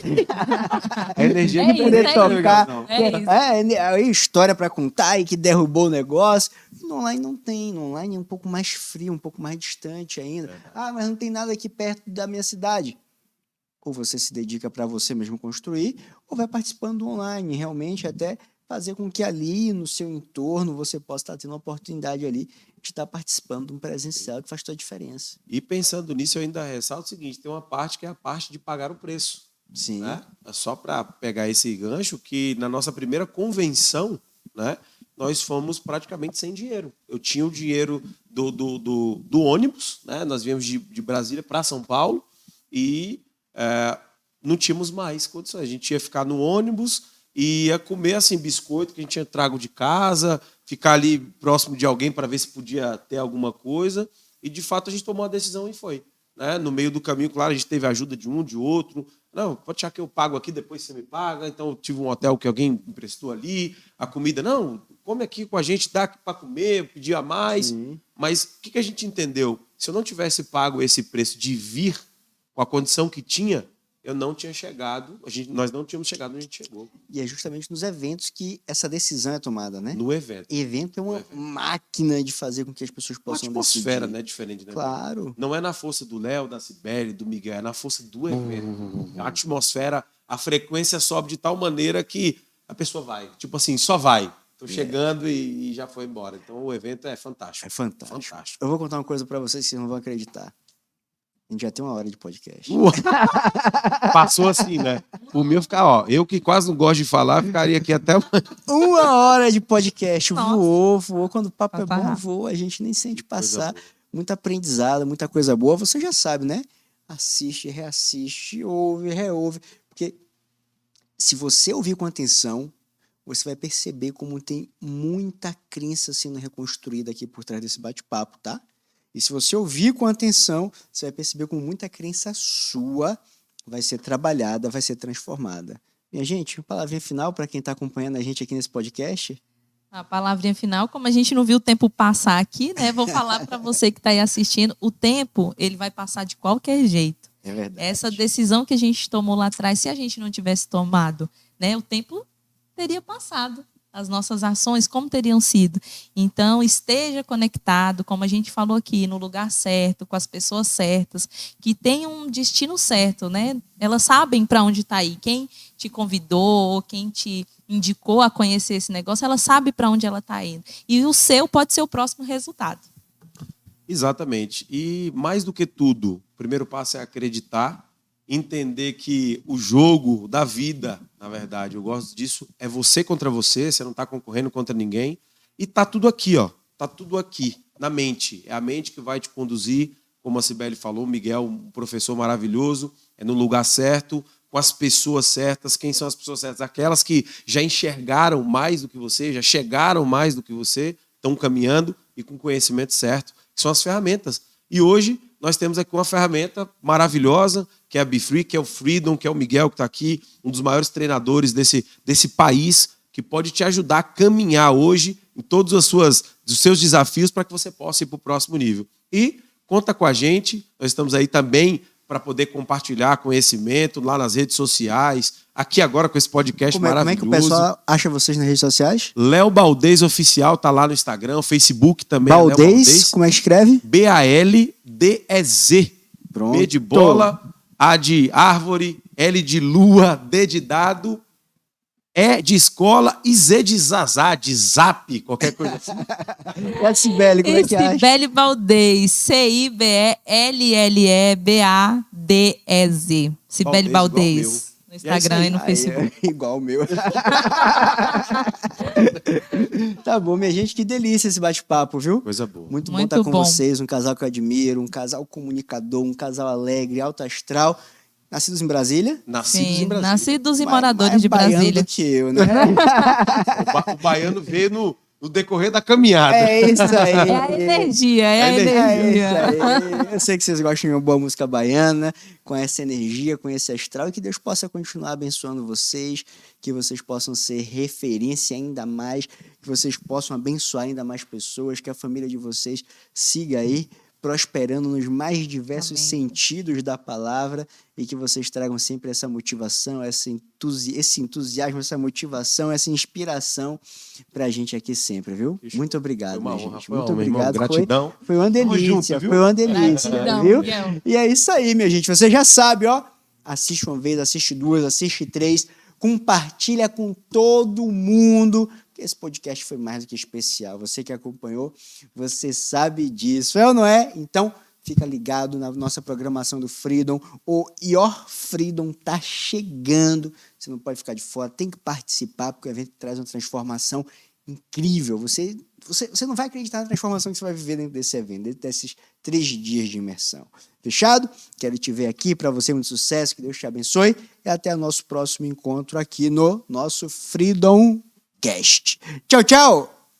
A energia de poder tocar. História para contar e que derrubou o negócio. No online não tem. No online é um pouco mais frio, um pouco mais distante ainda. Mas não tem nada aqui perto da minha cidade. Ou você se dedica para você mesmo construir, ou vai participando do online, realmente até fazer com que ali no seu entorno você possa estar tendo uma oportunidade ali de estar participando de um presencial que faz toda a diferença. E pensando nisso, eu ainda ressalto o seguinte, tem uma parte que é a parte de pagar o preço. Sim. Né? Só para pegar esse gancho, que na nossa primeira convenção, né, nós fomos praticamente sem dinheiro. Eu tinha o dinheiro do ônibus, né? Nós viemos de Brasília para São Paulo e não tínhamos mais condições. A gente ia ficar no ônibus e ia comer assim, biscoito que a gente tinha trago de casa, ficar ali próximo de alguém para ver se podia ter alguma coisa. E, de fato, a gente tomou a decisão e foi. Né? No meio do caminho, claro, a gente teve a ajuda de um, de outro. Não, pode achar que eu pago aqui, depois você me paga. Então, eu tive um hotel que alguém emprestou ali. A comida, não, come aqui com a gente, dá para comer, pedir a mais. Sim. Mas o que a gente entendeu? Se eu não tivesse pago esse preço de vir com a condição que tinha, eu não tinha chegado, nós não tínhamos chegado onde a gente chegou. E é justamente nos eventos que essa decisão é tomada, né? No evento. Evento é uma máquina de fazer com que as pessoas possam Uma atmosfera, decidir. né, diferente, né? Claro. Não é na força do Léo, da Cibele, do Miguel, é na força do evento. A atmosfera, a frequência sobe de tal maneira que a pessoa vai. Tipo assim, só vai. Estou chegando e já foi embora. Então o evento é fantástico. É fantástico. Fantástico. Eu vou contar uma coisa para vocês que vocês não vão acreditar. A gente já tem 1 hora de podcast. Passou assim, né? Por mim, eu que quase não gosto de falar, ficaria aqui até 1 hora de podcast. Nossa. Voou. Quando o papo é bom, voa. A gente nem sente passar. Muito aprendizado, muita coisa boa. Você já sabe, né? Assiste, reassiste, ouve, reouve. Porque se você ouvir com atenção, você vai perceber como tem muita crença sendo reconstruída aqui por trás desse bate-papo, tá? E se você ouvir com atenção, você vai perceber como muita crença sua vai ser trabalhada, vai ser transformada. Minha gente, uma palavrinha final para quem está acompanhando a gente aqui nesse podcast. A palavrinha final, como a gente não viu o tempo passar aqui, né? Vou falar para você que está aí assistindo, o tempo, ele vai passar de qualquer jeito. É verdade. Essa decisão que a gente tomou lá atrás, se a gente não tivesse tomado, né, o tempo teria passado. As nossas ações, como teriam sido? Então, esteja conectado, como a gente falou aqui, no lugar certo, com as pessoas certas, que tem um destino certo, né? Elas sabem para onde está aí. Quem te convidou, quem te indicou a conhecer esse negócio, ela sabe para onde ela está indo. E o seu pode ser o próximo resultado. Exatamente. E mais do que tudo, o primeiro passo é acreditar, entender que o jogo da vida, na verdade, eu gosto disso, é você contra você não está concorrendo contra ninguém. E tá tudo aqui, ó. Tá tudo aqui, na mente. É a mente que vai te conduzir, como a Cibele falou, o Miguel, um professor maravilhoso, é no lugar certo, com as pessoas certas. Quem são as pessoas certas? Aquelas que já enxergaram mais do que você, já chegaram mais do que você, estão caminhando e com conhecimento certo, que são as ferramentas. E hoje nós temos aqui uma ferramenta maravilhosa, que é a Be Free, que é o Freedom, que é o Miguel que está aqui, um dos maiores treinadores desse país, que pode te ajudar a caminhar hoje em todos os seus desafios para que você possa ir para o próximo nível. E conta com a gente, nós estamos aí também para poder compartilhar conhecimento lá nas redes sociais, aqui agora com esse podcast maravilhoso. Como é que o pessoal acha vocês nas redes sociais? Léo Baldez Oficial, tá lá no Instagram, Facebook também. Baldez, como é que escreve? B-A-L-D-E-Z. Pronto. B de bola, A de árvore, L de lua, D de dado, E de escola e Z de zazá, de zap, qualquer coisa assim. E a Cibele, como é que acha? Cibele Baldez, C-I-B-E-L-L-E-B-A-D-E-Z. Cibele Baldez. No Instagram e no Facebook. Igual o meu. Tá bom, minha gente, que delícia esse bate-papo, viu? Coisa boa. Muito bom Muito estar com bom. vocês, um casal que eu admiro, um casal comunicador, um casal alegre, alto astral. Nascidos em Brasília? Nascidos Sim, em Brasília. nascidos e Mais moradores de baiano Brasília. do que eu, né? O baiano veio no decorrer da caminhada. É isso aí. É a energia, é a É energia. isso aí. Eu sei que vocês gostam de uma boa música baiana, com essa energia, com esse astral, e que Deus possa continuar abençoando vocês, que vocês possam ser referência ainda mais, que vocês possam abençoar ainda mais pessoas, que a família de vocês siga aí, prosperando nos mais diversos Amém. sentidos da palavra, e que vocês tragam sempre essa motivação, esse entusiasmo, essa motivação, essa inspiração pra gente aqui sempre, viu? Fechou. muito obrigado, Foi uma minha honra, gente. foi Muito uma honra, meu irmão. obrigado. Gratidão. Foi uma Tamo delícia, junto, viu? foi uma delícia, Gratidão, viu? Miguel. E é isso aí, minha gente. Você já sabe, ó. Assiste uma vez, assiste duas, assiste três. compartilha com todo mundo. Esse podcast foi mais do que especial. Você que acompanhou, você sabe disso, é ou não é? Então, fica ligado na nossa programação do Freedom. O Your Freedom tá chegando. Você não pode ficar de fora, tem que participar, porque o evento traz uma transformação incrível. Você não vai acreditar na transformação que você vai viver dentro desse evento, dentro desses 3 dias de imersão. Fechado? Quero te ver aqui. Para você, muito sucesso. Que Deus te abençoe. E até o nosso próximo encontro aqui no nosso Freedom Cast. Tchau, tchau!